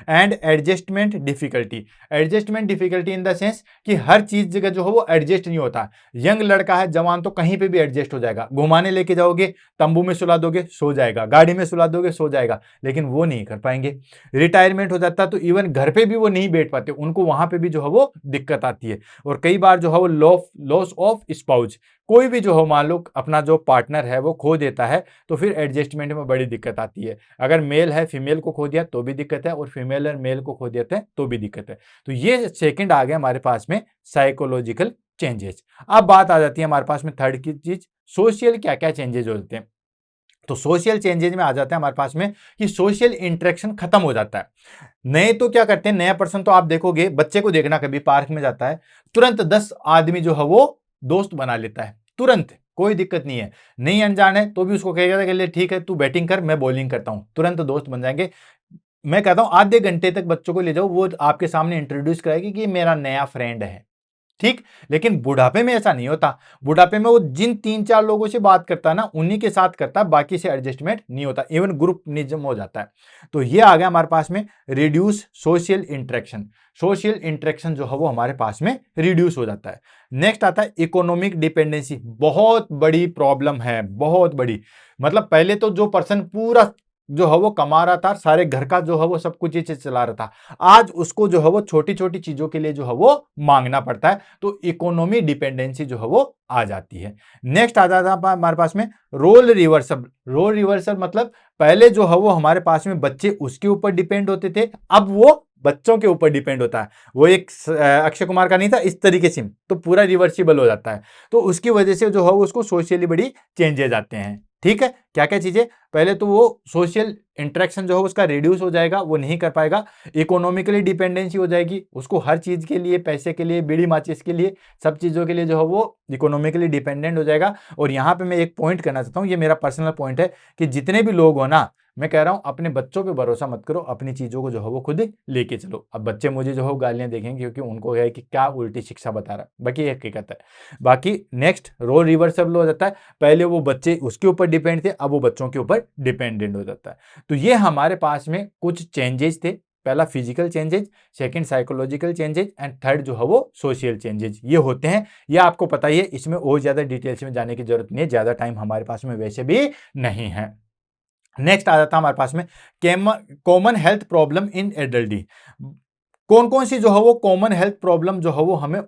And adjustment difficulty in the sense कि हर चीज जगह जो है वो एडजस्ट नहीं होता। यंग लड़का है, जवान, तो कहीं पे भी एडजस्ट हो जाएगा, घुमाने लेके जाओगे, तंबू में सुला दोगे सो जाएगा, गाड़ी में सुला दोगे सो जाएगा, लेकिन वो नहीं कर पाएंगे। रिटायरमेंट हो जाता है तो इवन घर पे भी वो नहीं बैठ पाते, उनको वहां पे भी जो है वो दिक्कत आती है। और कई बार जो है वो लॉस ऑफ स्पाउस, कोई भी जो हो मान लो अपना जो पार्टनर है वो खो देता है तो फिर एडजस्टमेंट में बड़ी दिक्कत आती है। अगर मेल है फीमेल को खो दिया तो भी दिक्कत है, और फीमेल और मेल को खो देते हैं तो भी दिक्कत है। तो ये सेकंड आ गया हमारे पास में साइकोलॉजिकल चेंजेस। अब बात आ जाती है हमारे पास में थर्ड की चीज, सोशल क्या क्या चेंजेस होते हैं। तो सोशल चेंजेस में आ जाता है हमारे पास में कि सोशल इंटरेक्शन खत्म हो जाता है। नए तो क्या करते हैं, नया पर्सन तो आप देखोगे, बच्चे को देखना, कभी पार्क में जाता है तुरंत 10 आदमी जो है वो दोस्त बना लेता है तुरंत, कोई दिक्कत नहीं है, नहीं अनजान है तो भी उसको कहेगा कि ठीक है तू बैटिंग कर मैं बॉलिंग करता हूं, तुरंत दोस्त बन जाएंगे। मैं कहता हूं आधे घंटे तक बच्चों को ले जाओ, वो आपके सामने इंट्रोड्यूस कराएगी कि मेरा नया फ्रेंड है, ठीक। लेकिन बुढ़ापे में ऐसा नहीं होता, बुढ़ापे में वो जिन 3-4 लोगों से बात करता है ना उन्हीं के साथ करता है, बाकी से एडजस्टमेंट नहीं होता, इवन ग्रुप निज्म हो जाता है। तो ये आ गया हमारे पास में reduce social interaction, social interaction जो है वो हमारे पास में रिड्यूस हो जाता है। नेक्स्ट आता है इकोनॉमिक डिपेंडेंसी, बहुत बड़ी प्रॉब्लम है, बहुत बड़ी। मतलब पहले तो जो पर्सन पूरा जो है वो कमा रहा था, सारे घर का जो है वो सब कुछ चला रहा था, आज उसको जो है वो छोटी छोटी चीजों के लिए जो है वो मांगना पड़ता है, तो इकोनॉमी डिपेंडेंसी जो है वो आ जाती है। नेक्स्ट आ जाता है हमारे पास में रोल रिवर्सल। रोल रिवर्सल मतलब पहले जो है वो हमारे पास में बच्चे उसके ऊपर डिपेंड होते थे, अब वो बच्चों के ऊपर डिपेंड होता है। वो एक अक्षय कुमार का नहीं था इस तरीके से, तो पूरा रिवर्सिबल हो जाता है। तो उसकी वजह से जो है उसको सोशली बड़ी चेंजेस आते हैं, ठीक है। क्या क्या चीजें, पहले तो वो सोशल इंटरेक्शन जो है उसका रिड्यूस हो जाएगा, वो नहीं कर पाएगा। इकोनॉमिकली डिपेंडेंसी हो जाएगी, उसको हर चीज के लिए, पैसे के लिए, बीड़ी माचिस के लिए, सब चीजों के लिए जो है वो इकोनॉमिकली डिपेंडेंट हो जाएगा। और यहाँ पे मैं एक पॉइंट करना चाहता हूँ, ये मेरा पर्सनल पॉइंट है कि जितने भी लोग हो ना, मैं कह रहा हूं अपने बच्चों पे भरोसा मत करो, अपनी चीजों को जो है वो खुद लेके चलो। अब बच्चे मुझे जो है गालियां देखेंगे क्योंकि उनको है कि क्या उल्टी शिक्षा बता रहा है, बाकी ये हकीकत है। बाकी नेक्स्ट रोल रिवर्सल हो जाता है, पहले वो बच्चे उसके ऊपर डिपेंड थे, अब वो बच्चों के ऊपर डिपेंडेंट हो जाता है। तो ये हमारे पास में कुछ चेंजेस थे, पहला physical changes, second psychological changes and third जो है वो सोशल चेंजेस, ये होते हैं। ये आपको पता ही है, इसमें और ज्यादा डिटेल्स में जाने की जरूरत नहीं है, ज्यादा टाइम हमारे पास में वैसे भी नहीं है। नेक्स्ट आ जाता है हमारे पास में कॉमन हेल्थ प्रॉब्लम इन एडल्टी। कौन कौन सी जो है वो कॉमन हेल्थ प्रॉब्लम जो है वो हमें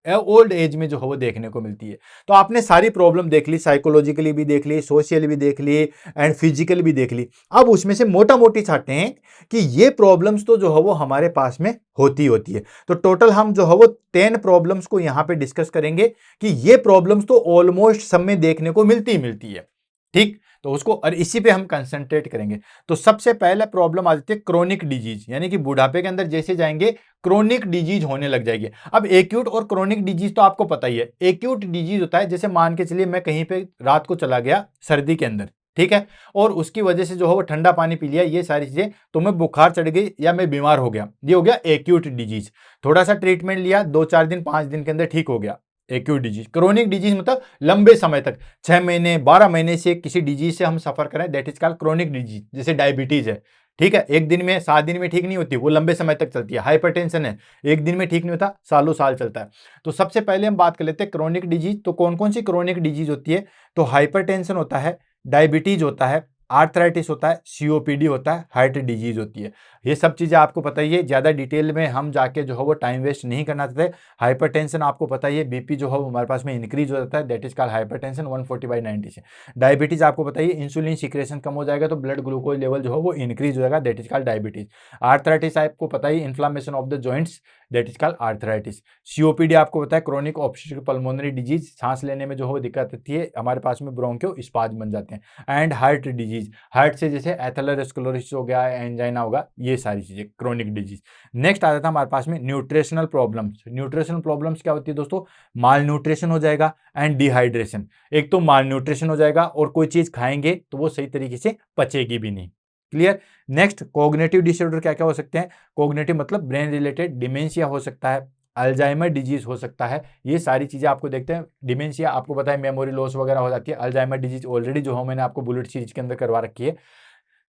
ओल्ड एज में जो है वो देखने को मिलती है। तो आपने सारी प्रॉब्लम देख ली, साइकोलॉजिकली भी देख ली, सोशल भी देख ली एंड फिजिकल भी देख ली। अब उसमें से मोटा मोटी चाहते हैं कि ये प्रॉब्लम्स तो जो है वो हमारे पास में होती होती है। तो टोटल हम जो है वो 10 प्रॉब्लम्स को यहां पे डिस्कस करेंगे कि ये प्रॉब्लम्स तो ऑलमोस्ट सब में देखने को मिलती है। ठीक, तो उसको और इसी पे हम कंसंट्रेट करेंगे। तो सबसे पहले प्रॉब्लम आ जाती है क्रोनिक डिजीज, यानी कि बुढ़ापे के अंदर जैसे जाएंगे क्रोनिक डिजीज होने लग जाएगी। अब एक्यूट और क्रोनिक डिजीज तो आपको पता ही है। एक्यूट डिजीज होता है जैसे मान के चलिए मैं कहीं पे रात को चला गया सर्दी के अंदर, ठीक है, और उसकी वजह से जो है वो ठंडा पानी पी लिया, ये सारी चीजें, तो मैं बुखार चढ़ गई या मैं बीमार हो गया, ये हो गया एक्यूट डिजीज। थोड़ा सा ट्रीटमेंट लिया, 2-4 दिन 5 दिन के अंदर ठीक हो गया, एक्यूट डिजीज। क्रोनिक डिजीज मतलब लंबे समय तक, 6 महीने 12 महीने से किसी डिजीज से हम सफर करें, that is called chronic disease. जैसे डायबिटीज है, ठीक है, एक दिन में 7 दिन में ठीक नहीं होती, वो लंबे समय तक चलती है। हाइपरटेंशन है, एक दिन में ठीक नहीं होता, सालों साल चलता है। तो सबसे पहले हम बात कर लेते हैं क्रोनिक डिजीज। तो कौन कौन सी क्रोनिक डिजीज होती है? तो हाइपरटेंशन होता है, डायबिटीज होता है, आर्थराइटिस होता है, सीओपीडी होता है, हार्ट डिजीज होती है। ये सब चीजें आपको पता ही है, ज्यादा डिटेल में हम जाके जो है वो टाइम वेस्ट नहीं करना चाहते। हाइपरटेंशन आपको पता ही है, बीपी जो है वो हमारे पास में इंक्रीज हो जाता है, दैट इज कॉल्ड हाइपरटेंशन 140/90 से। डायबिटीज आपको पता ही है, इंसुलिन सिक्रेशन कम हो जाएगा तो ब्लड ग्लूकोज लेवल जो है वो इंक्रीज हो जाएगा, that is called diabetes. Arthritis आपको पता ही, inflammation of the joints, that is called arthritis. COPD आपको पता है, क्रोनिक ऑब्स्ट्रक्टिव पल्मोनरी डिजीज, सांस लेने में जो है वो दिक्कत आती है, हमारे पास में ब्रोंकियो स्पाज्म बन जाते हैं। एंड हार्ट डिजीज, हार्ट से जैसे एथेरोस्क्लेरोसिस हो गया, एंजाइना होगा, ये सारी चीजें क्रोनिक डिजीज। नेक्स्ट आ जाता है हमारे पास में न्यूट्रिशनल प्रॉब्लम्स। न्यूट्रिशनल प्रॉब्लम्स क्या होती है दोस्तों? माल न्यूट्रिशन हो जाएगा एंड डिहाइड्रेशन। एक तो माल न्यूट्रिशन हो जाएगा और कोई चीज खाएंगे तो वो सही तरीके से पचेगी भी नहीं। क्लियर? नेक्स्ट, कोग्निटिव डिसऑर्डर क्या क्या हो सकते हैं? कोग्निटिव मतलब ब्रेन रिलेटेड, डिमेंशिया हो सकता है, अल्जाइमर डिजीज हो सकता है, ये सारी चीजें आपको देखते हैं। डिमेंशिया आपको पता है, मेमोरी लॉस वगैरह हो जाती है। अल्जाइमर डिजीज ऑलरेडी जो है मैंने आपको बुलेट सीरीज के अंदर करवा रखी है।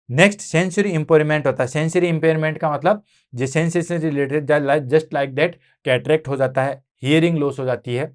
नेक्स्ट, सेंसरी इंपेयरमेंट होता है। सेंसरी इंपेयरमेंट का मतलब जो सेंसेस से related, just like that, cataract हो जाता है, हियरिंग लॉस हो जाती है।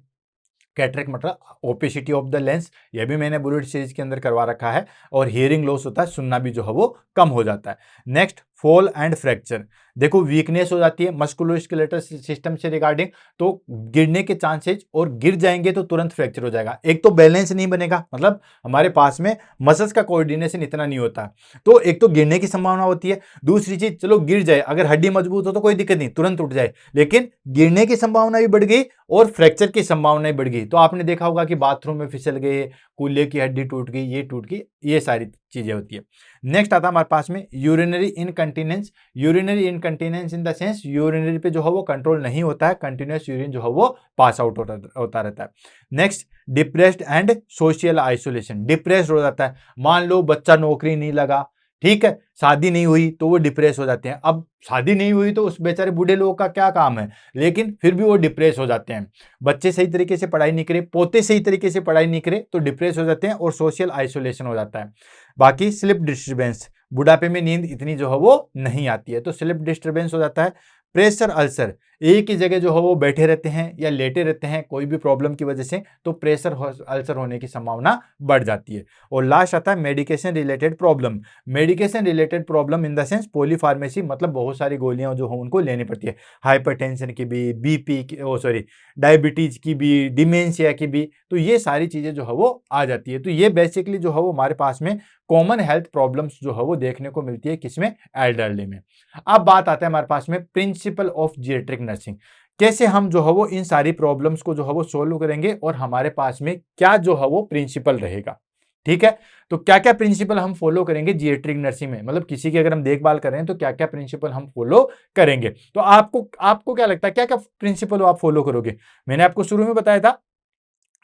कैटरेक्ट मतलब ओपेसिटी ऑफ द लेंस, ये भी मैंने बुलेट सीरीज के अंदर करवा रखा है। और हियरिंग लॉस होता है, सुनना भी जो है वो कम हो जाता है। Next, fall and fracture. देखो वीकनेस हो जाती है मस्कुलोस्केलेटल सिस्टम से रिगार्डिंग, तो गिरने के चांसेस, और गिर जाएंगे तो तुरंत फ्रैक्चर हो जाएगा। एक तो बैलेंस नहीं बनेगा, मतलब हमारे पास में मसल्स का कोऑर्डिनेशन इतना नहीं होता, तो एक तो गिरने की संभावना होती है। दूसरी चीज, चलो गिर जाए, अगर हड्डी मजबूत हो तो कोई दिक्कत नहीं, तुरंत उठ जाए, लेकिन गिरने की संभावना भी बढ़ गई और फ्रैक्चर की संभावना भी बढ़ गई। तो आपने देखा होगा कि बाथरूम में फिसल गए, कूल्हे की हड्डी टूट गई, ये टूट गई, ये सारी चीजें होती है। नेक्स्ट आता है हमारे पास में urinary incontinence. Urinary incontinence in the sense, urinary पे जो है वो कंट्रोल नहीं होता है, कंटिन्यूअस यूरिन जो है वो पास आउट होता रहता है। Next, depressed and social isolation. Depressed हो जाता है, मान लो बच्चा नौकरी नहीं लगा, ठीक है, शादी नहीं हुई, तो वो डिप्रेस हो जाते हैं। अब शादी नहीं हुई तो उस बेचारे बूढ़े लोगों का क्या काम है, लेकिन फिर भी वो डिप्रेस हो जाते हैं। बच्चे सही तरीके से पढ़ाई नहीं करे, पोते सही तरीके से पढ़ाई नहीं करे, तो डिप्रेस हो जाते हैं और सोशल आइसोलेशन हो जाता है। बाकी स्लीप डिस्टर्बेंस, बुढ़ापे में नींद इतनी जो है वो नहीं आती है, तो स्लीप डिस्टर्बेंस हो जाता है। प्रेशर अल्सर, एक ही जगह जो है वो बैठे रहते हैं या लेटे रहते हैं कोई भी प्रॉब्लम की वजह से, तो प्रेशर अल्सर होने की संभावना बढ़ जाती है। और लास्ट आता है medication related problem. Medication related problem in the sense polypharmacy, मतलब बहुत सारी गोलियां जो हो उनको लेनी पड़ती है, हाइपरटेंशन की भी, बीपी की, डायबिटीज की भी, डिमेंशिया की भी, तो ये सारी चीजें जो है वो आ जाती है। तो ये बेसिकली जो है वो हमारे पास में कॉमन हेल्थ प्रॉब्लम्स जो है वो देखने को मिलती है, किसमें? एल्डरली में। अब बात आता है हमारे पास में प्रिंसिपल ऑफ जीरियाट्रिक नर्सिंग। कैसे हम जो है वो इन सारी प्रॉब्लम्स को जो है वो सोल्व करेंगे और हमारे पास में क्या जो है वो प्रिंसिपल रहेगा, ठीक है? तो क्या क्या प्रिंसिपल हम फॉलो करेंगे जीरियाट्रिक नर्सिंग में, मतलब किसी की अगर हम देखभाल कर रहे हैं तो क्या क्या प्रिंसिपल हम फॉलो करेंगे। तो आपको क्या लगता है, क्या क्या प्रिंसिपल आप फॉलो करोगे? मैंने आपको शुरू में बताया था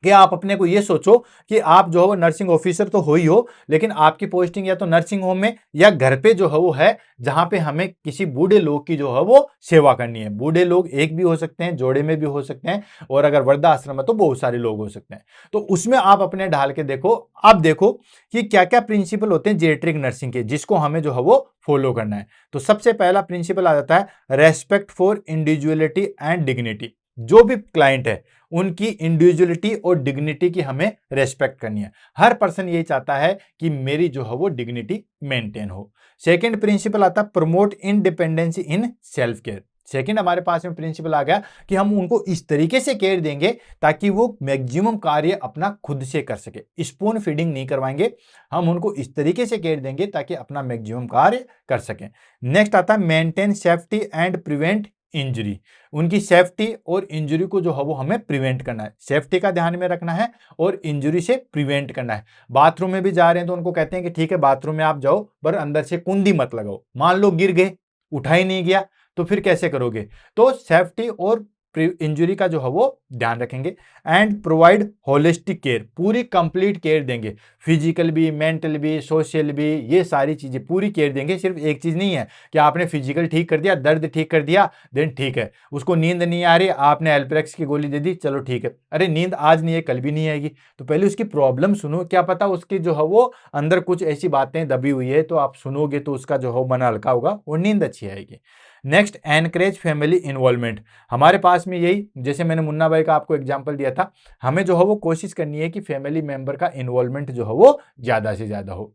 कि आप अपने को ये सोचो कि आप जो है वो नर्सिंग ऑफिसर तो हो ही हो, लेकिन आपकी पोस्टिंग या तो नर्सिंग होम में या घर पे जो है वो है, जहां पे हमें किसी बूढ़े लोग की जो है वो सेवा करनी है। बूढ़े लोग एक भी हो सकते हैं, जोड़े में भी हो सकते हैं, और अगर वृद्धाश्रम है तो बहुत सारे लोग हो सकते हैं। तो उसमें आप अपने ढाल के देखो, अब देखो कि क्या क्या प्रिंसिपल होते हैं जीरियाट्रिक नर्सिंग के, जिसको हमें जो है वो फॉलो करना है। तो सबसे पहला प्रिंसिपल आ जाता है respect for individuality and dignity. जो भी क्लाइंट है उनकी इंडिविजुअलिटी और डिग्निटी की हमें रेस्पेक्ट करनी है। हर पर्सन यही चाहता है कि मेरी जो है वो डिग्निटी मेंटेन हो। सेकंड प्रिंसिपल आता है promote independency in self care. Second हमारे पास में प्रिंसिपल आ गया कि हम उनको इस तरीके से केयर देंगे ताकि वो मैक्सिमम कार्य अपना खुद से कर सके। स्पून फीडिंग नहीं करवाएंगे, हम उनको इस तरीके से केयर देंगे ताकि अपना मैक्सिमम कार्य कर सकें। नेक्स्ट आता है maintain safety and prevent injury. उनकी सेफ्टी और इंजरी को जो है वो हमें प्रिवेंट करना है, सेफ्टी का ध्यान में रखना है और इंजरी से प्रिवेंट करना है। बाथरूम में भी जा रहे हैं तो उनको कहते हैं कि ठीक है बाथरूम में आप जाओ पर अंदर से कुंडी मत लगाओ। मान लो गिर गए, उठा ही नहीं गया तो फिर कैसे करोगे? तो सेफ्टी और इंजरी का जो है वो ध्यान रखेंगे। एंड प्रोवाइड होलिस्टिक केयर, पूरी कंप्लीट केयर देंगे, फिजिकल भी, मेंटल भी, सोशल भी, ये सारी चीजें पूरी केयर देंगे। सिर्फ एक चीज नहीं है कि आपने फिजिकल ठीक कर दिया, दर्द ठीक कर दिया, देन ठीक है। उसको नींद नहीं आ रही, आपने एल्प्रेक्स की गोली दे दी, चलो ठीक है। अरे नींद आज नहीं है कल भी नहीं आएगी, तो पहले उसकी प्रॉब्लम सुनो, क्या पता उसकी जो है वो अंदर कुछ ऐसी बातें दबी हुई है, तो आप सुनोगे तो उसका जो है मन हल्का होगा और नींद अच्छी आएगी। Next encourage family involvement. हमारे पास में यही, जैसे मैंने मुन्ना भाई का आपको एग्जांपल दिया था, हमें जो है वो कोशिश करनी है कि फैमिली मेंबर का इन्वॉल्वमेंट जो है वो ज्यादा से ज्यादा हो।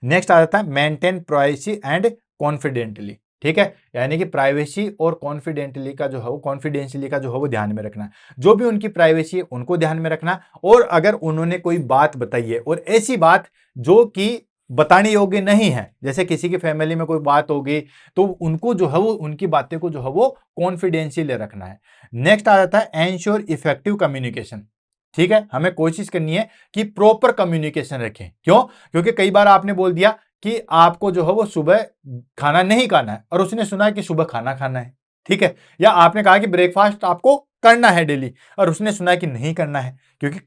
नेक्स्ट आ जाता है मेंटेन प्राइवेसी एंड कॉन्फिडेंटली। ठीक है, यानी कि प्राइवेसी और कॉन्फिडेंटली का जो है वो, कॉन्फिडेंशियली का जो है वो ध्यान में रखना। जो भी उनकी प्राइवेसी है उनको ध्यान में रखना, और अगर उन्होंने कोई बात बताई है और ऐसी बात जो कि बताने योग्य नहीं है, जैसे किसी की फैमिली में कोई बात होगी, तो उनको जो है वो, उनकी बातें को जो है वो कॉन्फिडेंशियल रखना है। नेक्स्ट आ जाता है एंश्योर इफेक्टिव कम्युनिकेशन। ठीक है, हमें कोशिश करनी है कि प्रॉपर कम्युनिकेशन रखें। क्यों? क्योंकि कई बार आपने बोल दिया कि आपको जो है वो सुबह खाना नहीं खाना है और उसने सुना है कि सुबह खाना खाना है। ठीक है, या आपने कहा कि ब्रेकफास्ट आपको करना है डेली और उसने सुना है कि नहीं करना है, क्योंकि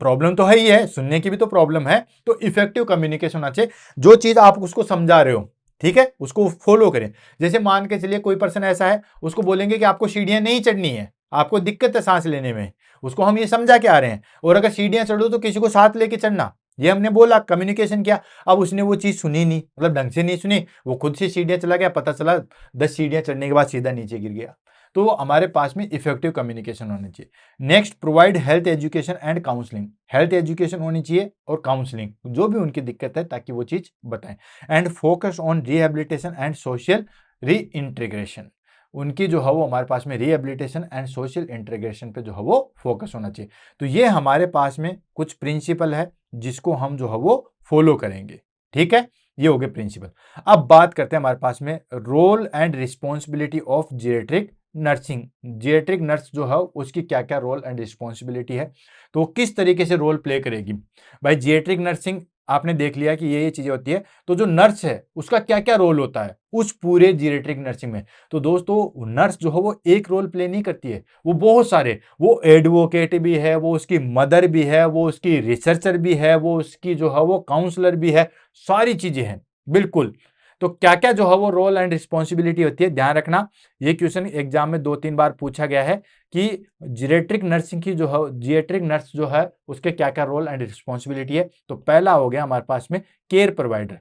प्रॉब्लम तो है ही है, सुनने की भी तो प्रॉब्लम है। तो इफेक्टिव कम्युनिकेशन होना चाहिए, जो चीज आप उसको समझा रहे हो, ठीक है, उसको फॉलो करें। जैसे मान के चलिए कोई पर्सन ऐसा है, उसको बोलेंगे कि आपको सीढ़ियां नहीं चढ़नी है, आपको दिक्कत है सांस लेने में, उसको हम ये समझा के आ रहे हैं, और अगर सीढ़ियां चढ़ो तो किसी को साथ लेके चढ़ना, ये हमने बोला, कम्युनिकेशन किया। अब उसने वो चीज सुनी नहीं, मतलब ढंग से नहीं सुनी, वो खुद से सीढ़ियां चला गया, पता चला 10 सीढ़ियां चढ़ने के बाद सीधा नीचे गिर गया। तो हमारे पास में इफेक्टिव कम्युनिकेशन होनी चाहिए। Next provide health education and counselling. Health education होनी चाहिए और काउंसलिंग, जो भी उनकी दिक्कत है ताकि वो चीज बताएं। And focus on rehabilitation and social री इंटीग्रेशन। उनकी जो है वो हमारे पास में रिहेबिलिटेशन एंड सोशल इंटीग्रेशन पे जो है वो फोकस होना चाहिए। तो ये हमारे पास में कुछ प्रिंसिपल है जिसको हम जो है वो फॉलो करेंगे। ठीक है, ये हो गए प्रिंसिपल। अब बात करते हैं हमारे पास में role and responsibility of geriatric nursing. Geriatric nurse जो है उसकी क्या क्या रोल एंड रिस्पॉन्सिबिलिटी है, तो किस तरीके से रोल प्ले करेगी। भाई जीरियाट्रिक नर्सिंग आपने देख लिया कि ये चीजें होती है, तो जो नर्स है उसका क्या क्या रोल होता है उस पूरे जीरियाट्रिक नर्सिंग में। तो दोस्तों नर्स जो है वो एक रोल प्ले नहीं करती है, वो बहुत सारे, वो एडवोकेट भी है, वो उसकी मदर भी है, वो उसकी रिसर्चर भी है, वो उसकी जो है वो काउंसलर भी है, सारी चीजें हैं बिल्कुल। तो क्या क्या जो है वो रोल एंड रिस्पॉन्सिबिलिटी होती है, ध्यान रखना। ये क्वेश्चन एग्जाम में 2-3 बार पूछा गया है कि जीरियाट्रिक नर्सिंग की जो है, जीरियाट्रिक नर्स जो है उसके क्या क्या रोल एंड रिस्पॉन्सिबिलिटी है। तो पहला हो गया हमारे पास में केयर प्रोवाइडर,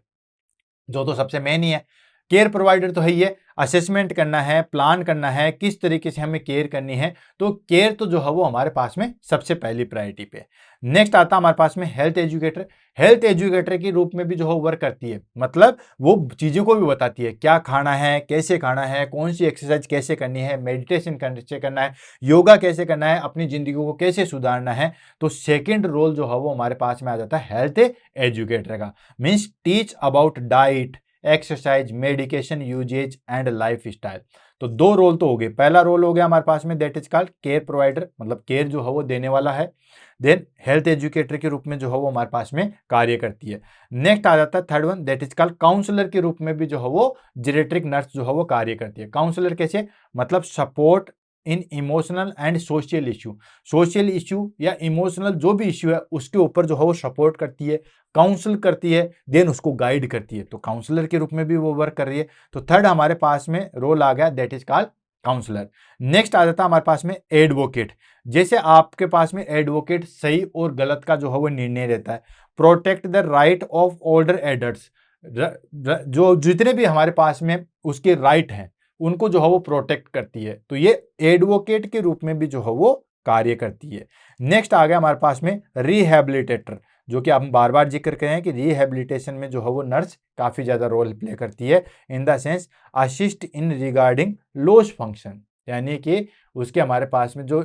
जो तो सबसे मेन ही है। केयर प्रोवाइडर तो है ही है, असेसमेंट करना है, प्लान करना है, किस तरीके से हमें केयर करनी है, तो केयर तो जो है वो हमारे पास में सबसे पहली प्रायोरिटी पे है। नेक्स्ट आता है हमारे पास में हेल्थ एजुकेटर। हेल्थ एजुकेटर के रूप में भी जो है वर्क करती है, मतलब वो चीजों को भी बताती है, क्या खाना है, कैसे खाना है, कौन सी एक्सरसाइज कैसे करनी है, मेडिटेशन कैसे करना है, योगा कैसे करना है, अपनी जिंदगी को कैसे सुधारना है। तो सेकेंड रोल जो है वो हमारे पास में आ जाता है हेल्थ एजुकेटर का। Means teach about diet, exercise, medication usage and life style. तो दो रोल तो हो गए। पहला रोल हो गया हमारे पास में that is called care provider, मतलब केयर जो है वो देने वाला है। देन हेल्थ एजुकेटर के रूप में जो है वो हमारे पास में कार्य करती है। नेक्स्ट आ जाता है third one that is called counsellor के रूप में भी जो है वो जीरियाट्रिक नर्स जो है वो कार्य करती है। काउंसलर कैसे? मतलब support in emotional and social issue. Social issue या इमोशनल जो भी इश्यू है उसके ऊपर जो है वो सपोर्ट करती है, काउंसिल करती है, देन उसको गाइड करती है। तो काउंसलर के रूप में भी वो वर्क कर रही है। तो थर्ड हमारे पास में रोल आ गया that is called counsellor. Next आ जाता है हमारे पास में एडवोकेट। जैसे आपके पास में एडवोकेट सही और गलत का जो है वो निर्णय रहता है, protect the right of older adults. जो जितने भी हमारे पास में उसके राइट हैं उनको जो है वो प्रोटेक्ट करती है। तो ये एडवोकेट के रूप में भी जो है वो कार्य करती है। नेक्स्ट आ गया हमारे पास में रिहैबिलिटेटर। जो कि हम बार बार जिक्र करें कि रिहेबिलिटेशन में जो है वो नर्स काफ़ी ज़्यादा रोल प्ले करती है, in the sense assist in regarding loss function, यानी कि उसके हमारे पास में जो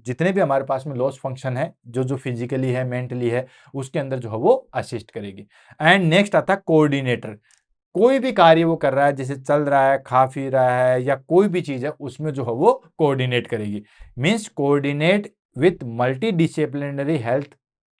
जितने भी हमारे पास में लॉस फंक्शन है, जो जो फिजिकली है, मेंटली है, उसके अंदर जो है वो असिस्ट करेगी। एंड नेक्स्ट आता है कोऑर्डिनेटर। कोई भी कार्य वो कर रहा है, जैसे चल रहा है, खा पी रहा है, या कोई भी चीज है, उसमें जो है वो कोऑर्डिनेट करेगी। Means coordinate with multi disciplinary health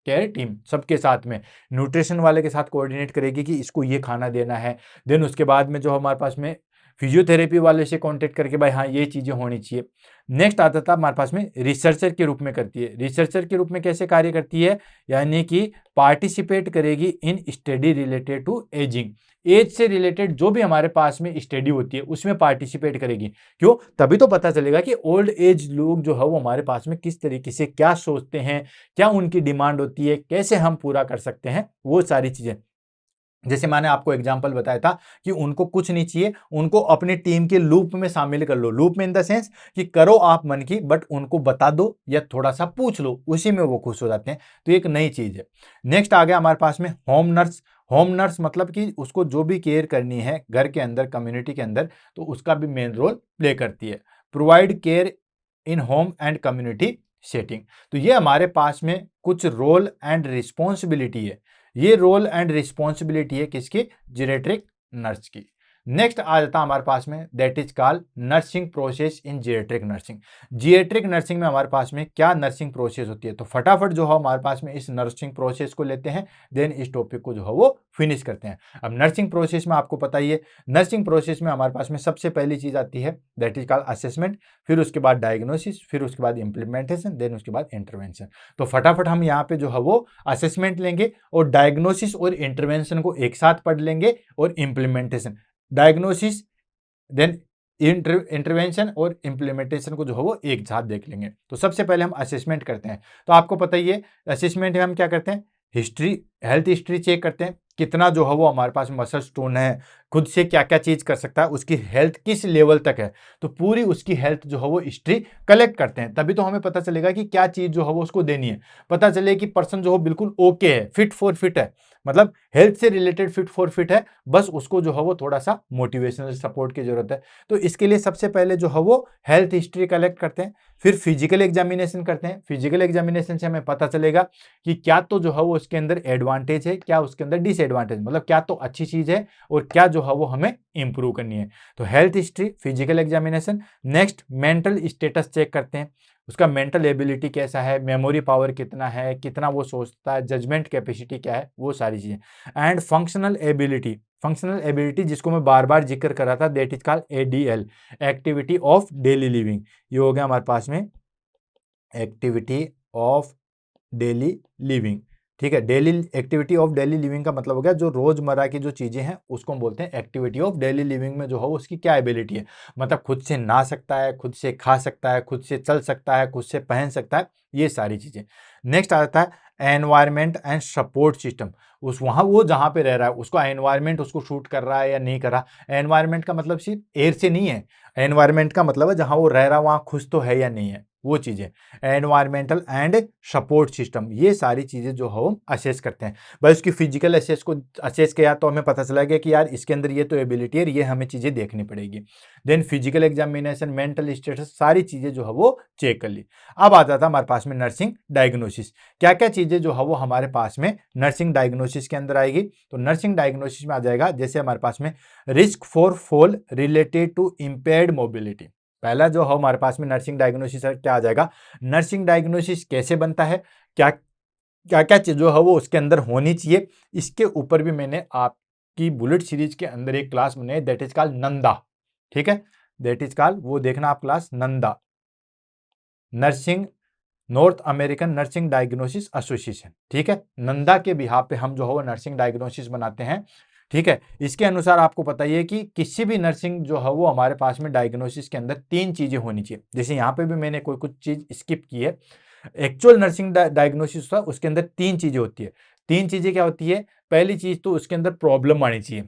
care team, सबके साथ में न्यूट्रिशन वाले के साथ कोऑर्डिनेट करेगी कि इसको ये खाना देना है। देन उसके बाद में जो हमारे पास में फिजियोथेरेपी वाले से कांटेक्ट करके भाई हाँ ये चीजें होनी चाहिए। नेक्स्ट आता था हमारे पास में रिसर्चर के रूप में करती है। रिसर्चर के रूप में कैसे कार्य करती है, यानी कि पार्टिसिपेट करेगी in study related to ageing. Age से रिलेटेड जो भी हमारे पास में स्टडी होती है उसमें पार्टिसिपेट करेगी। क्यों? तभी तो पता चलेगा कि ओल्ड एज लोग जो है वो हमारे पास में किस तरीके से क्या सोचते हैं, क्या उनकी डिमांड होती है, कैसे हम पूरा कर सकते हैं, वो सारी चीजें। जैसे मैंने आपको एग्जांपल बताया था कि उनको कुछ नहीं चाहिए, उनको अपनी टीम के लूप में शामिल कर लो। लूप में इन द सेंस कि करो आप मन की, बट उनको बता दो या थोड़ा सा पूछ लो, उसी में वो खुश हो जाते हैं। तो एक नई चीज है। नेक्स्ट आ गया हमारे पास में होम नर्स। होम नर्स मतलब कि उसको जो भी केयर करनी है घर के अंदर, कम्युनिटी के अंदर, तो उसका भी मेन रोल प्ले करती है। Provide care in home and community setting. तो ये हमारे पास में कुछ रोल एंड रिस्पॉन्सिबिलिटी है। ये रोल एंड रिस्पॉन्सिबिलिटी है किसकी? जीरेट्रिक नर्स की। नेक्स्ट आ जाता है हमारे पास में that is called nursing process in geriatric nursing. Geriatric nursing में हमारे पास में क्या नर्सिंग प्रोसेस होती है, तो फटाफट जो है हमारे पास में इस नर्सिंग प्रोसेस को लेते हैं, देन इस टॉपिक को जो है वो फिनिश करते हैं। अब नर्सिंग प्रोसेस में आपको पता ही है, नर्सिंग प्रोसेस में हमारे पास में सबसे पहली चीज आती है दैट इज कॉल्ड असेसमेंट, फिर उसके बाद डायग्नोसिस, फिर उसके बाद इंप्लीमेंटेशन, देन उसके बाद इंटरवेंशन। तो फटाफट हम यहाँ पे जो है वो असेसमेंट लेंगे और डायग्नोसिस और इंटरवेंशन को एक साथ पढ़ लेंगे, और इंप्लीमेंटेशन, डायग्नोसिस, देन इंटरवेंशन और इंप्लीमेंटेशन को जो है वो एक साथ देख लेंगे। तो सबसे पहले हम असेसमेंट करते हैं। तो आपको पता ही है असेसमेंट में हम क्या करते हैं, हिस्ट्री, हेल्थ हिस्ट्री चेक करते हैं, कितना जो है वो हमारे पास मसल स्टोन है, खुद से क्या क्या चीज कर सकता है, उसकी हेल्थ किस लेवल तक है, तो पूरी उसकी हेल्थ जो है वो हिस्ट्री कलेक्ट करते हैं। तभी तो हमें पता चलेगा कि क्या चीज जो है वो उसको देनी है। पता चले कि पर्सन जो है बिल्कुल ओके है, फिट फॉर फिट है, मतलब हेल्थ से रिलेटेड फिट फॉर फिट है, बस उसको जो है वो थोड़ा सा मोटिवेशनल सपोर्ट की जरूरत है। तो इसके लिए सबसे पहले जो है वो हेल्थ हिस्ट्री कलेक्ट करते हैं, फिर फिजिकल एग्जामिनेशन करते हैं। फिजिकल एग्जामिनेशन से हमें पता चलेगा कि क्या तो जो है वो उसके अंदर एडवांटेज है, क्या उसके अंदर डिसएडवांटेज, मतलब क्या तो अच्छी चीज है और क्या जो है वो हमें इंप्रूव करनी है। तो health history, physical examination. Next mental status check करते हैं, उसका मेंटल एबिलिटी कैसा है, मेमोरी पावर कितना है, कितना वो सोचता है, जजमेंट कैपेसिटी क्या है, वो सारी चीजें। And functional ability, functional ability जिसको मैं बार बार जिक्र कर रहा था, that is called ADL, activity of daily living. ये हो गया हमारे पास में एक्टिविटी ऑफ डेली लिविंग। ठीक है, daily activity of daily living का मतलब हो गया जो रोजमर्रा की जो चीजें हैं उसको हम बोलते हैं एक्टिविटी ऑफ डेली लिविंग में जो है उसकी क्या एबिलिटी है, मतलब खुद से नहा सकता है, खुद से खा सकता है, खुद से चल सकता है, खुद से पहन सकता है, ये सारी चीजें। नेक्स्ट आता है एनवायरमेंट एंड सपोर्ट सिस्टम। उस वहां वो जहां पे रह रहा है उसको एनवायरमेंट उसको शूट कर रहा है या नहीं कर रहा। एनवायरमेंट का मतलब सिर्फ एयर से नहीं है, एनवायरमेंट का मतलब है जहां वो रह रहा है वहां खुश तो है या नहीं है, वो चीजें। एनवायरमेंटल एंड सपोर्ट सिस्टम, ये सारी चीजें जो हम असेस करते हैं। भाई उसकी फिजिकल असेस को असेस किया तो हमें पता चला गया कि यार इसके अंदर ये तो एबिलिटी है, ये हमें चीजें देखनी पड़ेगी। Then physical examination, mental status, सारी चीजें जो है वो चेक कर ली। अब आता था हमारे पास में नर्सिंग डायग्नोसिस। क्या क्या चीजें जो है वो हमारे पास में नर्सिंग डायग्नोसिस के अंदर आएगी, तो नर्सिंग डायग्नोसिस में आ जाएगा जैसे हमारे पास में risk for fall related to impaired mobility. पहला जो है हमारे पास में नर्सिंग डायग्नोसिस क्या आ जाएगा, नर्सिंग डायग्नोसिस कैसे बनता है, क्या क्या क्या चीज जो है वो उसके अंदर होनी चाहिए, इसके ऊपर भी मैंने आपकी बुलेट सीरीज के अंदर एक क्लास बनाई, दैट इज कॉल्ड नंदा। ठीक है, दैट इज कॉल्ड, वो देखना आप class Nanda, nursing north American nursing diagnosis association. ठीक है, नंदा के बिहाफ पे हम जो है वो नर्सिंग डायग्नोसिस बनाते हैं। ठीक है, इसके अनुसार आपको पता ही है कि किसी भी नर्सिंग जो है वो हमारे पास में डायग्नोसिस के अंदर तीन चीजें होनी चाहिए। जैसे यहाँ पे भी मैंने कोई कुछ चीज स्किप की है, एक्चुअल नर्सिंग डायग्नोसिस था उसके अंदर तीन चीजें होती है। तीन चीजें क्या होती है, पहली चीज तो उसके अंदर प्रॉब्लम आनी चाहिए,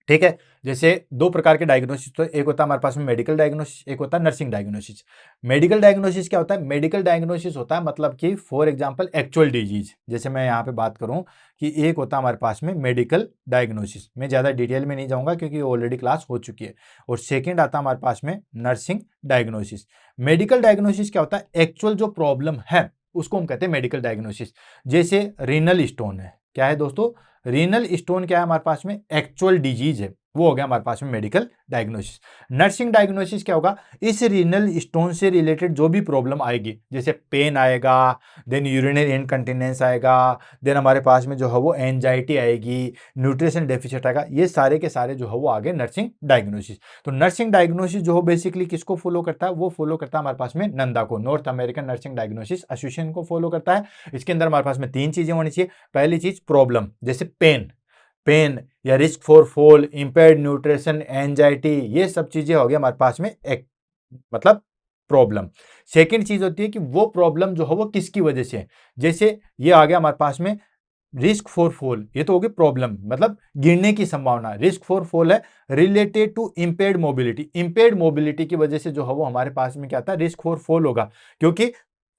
ठीक है। जैसे दो प्रकार के डायग्नोसिस, तो एक होता है हमारे पास में मेडिकल डायग्नोसिस, एक होता है नर्सिंग डायग्नोसिस। मेडिकल डायग्नोसिस क्या होता है? मेडिकल डायग्नोसिस होता है मतलब कि फॉर एग्जांपल एक्चुअल डिजीज, जैसे मैं यहाँ पे बात करूँ कि एक होता है हमारे पास में मेडिकल डायग्नोसिस, मैं ज़्यादा डिटेल में नहीं जाऊँगा क्योंकि ऑलरेडी क्लास हो चुकी है। और सेकेंड आता है हमारे पास में नर्सिंग डायग्नोसिस। मेडिकल डायग्नोसिस क्या होता है? एक्चुअल जो प्रॉब्लम है उसको हम कहते हैं मेडिकल डायग्नोसिस। जैसे रीनल स्टोन है, क्या है दोस्तों? रीनल स्टोन क्या है हमारे पास में? एक्चुअल डिजीज है, वो हो गया हमारे पास में मेडिकल डायग्नोसिस। नर्सिंग डायग्नोसिस क्या होगा? इस रीनल स्टोन से रिलेटेड जो भी प्रॉब्लम आएगी, जैसे पेन आएगा, देन यूरिनरी इनकंटिनेंस आएगा, देन हमारे पास में जो है वो एंजाइटी आएगी, न्यूट्रिशन डेफिसिट आएगा, ये सारे के सारे जो है वो आगे नर्सिंग डायग्नोसिस। तो नर्सिंग डायग्नोसिस जो हो बेसिकली किसको फॉलो करता है? वो फॉलो करता है हमारे पास में नंदा को, north American nursing diagnosis association को फॉलो करता है। इसके अंदर हमारे पास में तीन चीजें होनी चाहिए। पहली चीज प्रॉब्लम, जैसे पेन, पेन या risk for fall, impaired nutrition, anxiety, ये सब चीजें हो गई हमारे पास में एक मतलब प्रॉब्लम। सेकंड चीज होती है कि वो प्रॉब्लम जो है वो किसकी वजह से है। जैसे ये आ गया हमारे पास में रिस्क फॉर फॉल, ये तो होगी प्रॉब्लम मतलब गिरने की संभावना। रिस्क फॉर फॉल है related to impaired mobility, impaired mobility की वजह से जो है वो हमारे पास में क्या आता है? रिस्क फॉर फॉल होगा, क्योंकि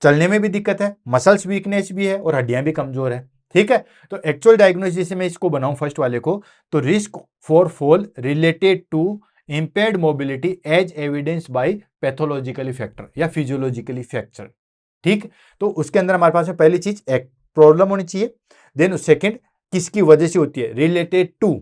चलने में भी दिक्कत है, मसल्स वीकनेस भी है और हड्डियां भी कमजोर है। ठीक है, तो एक्चुअल डायग्नोसिस जैसे मैं इसको बनाऊं फर्स्ट वाले को, तो risk for fall related to impaired mobility as evidence by pathologically factor या फिजियोलॉजिकली फैक्टर। ठीक, तो उसके अंदर हमारे पास में पहली चीज एक प्रॉब्लम होनी चाहिए, देन सेकंड किसकी वजह से होती है, रिलेटेड टू,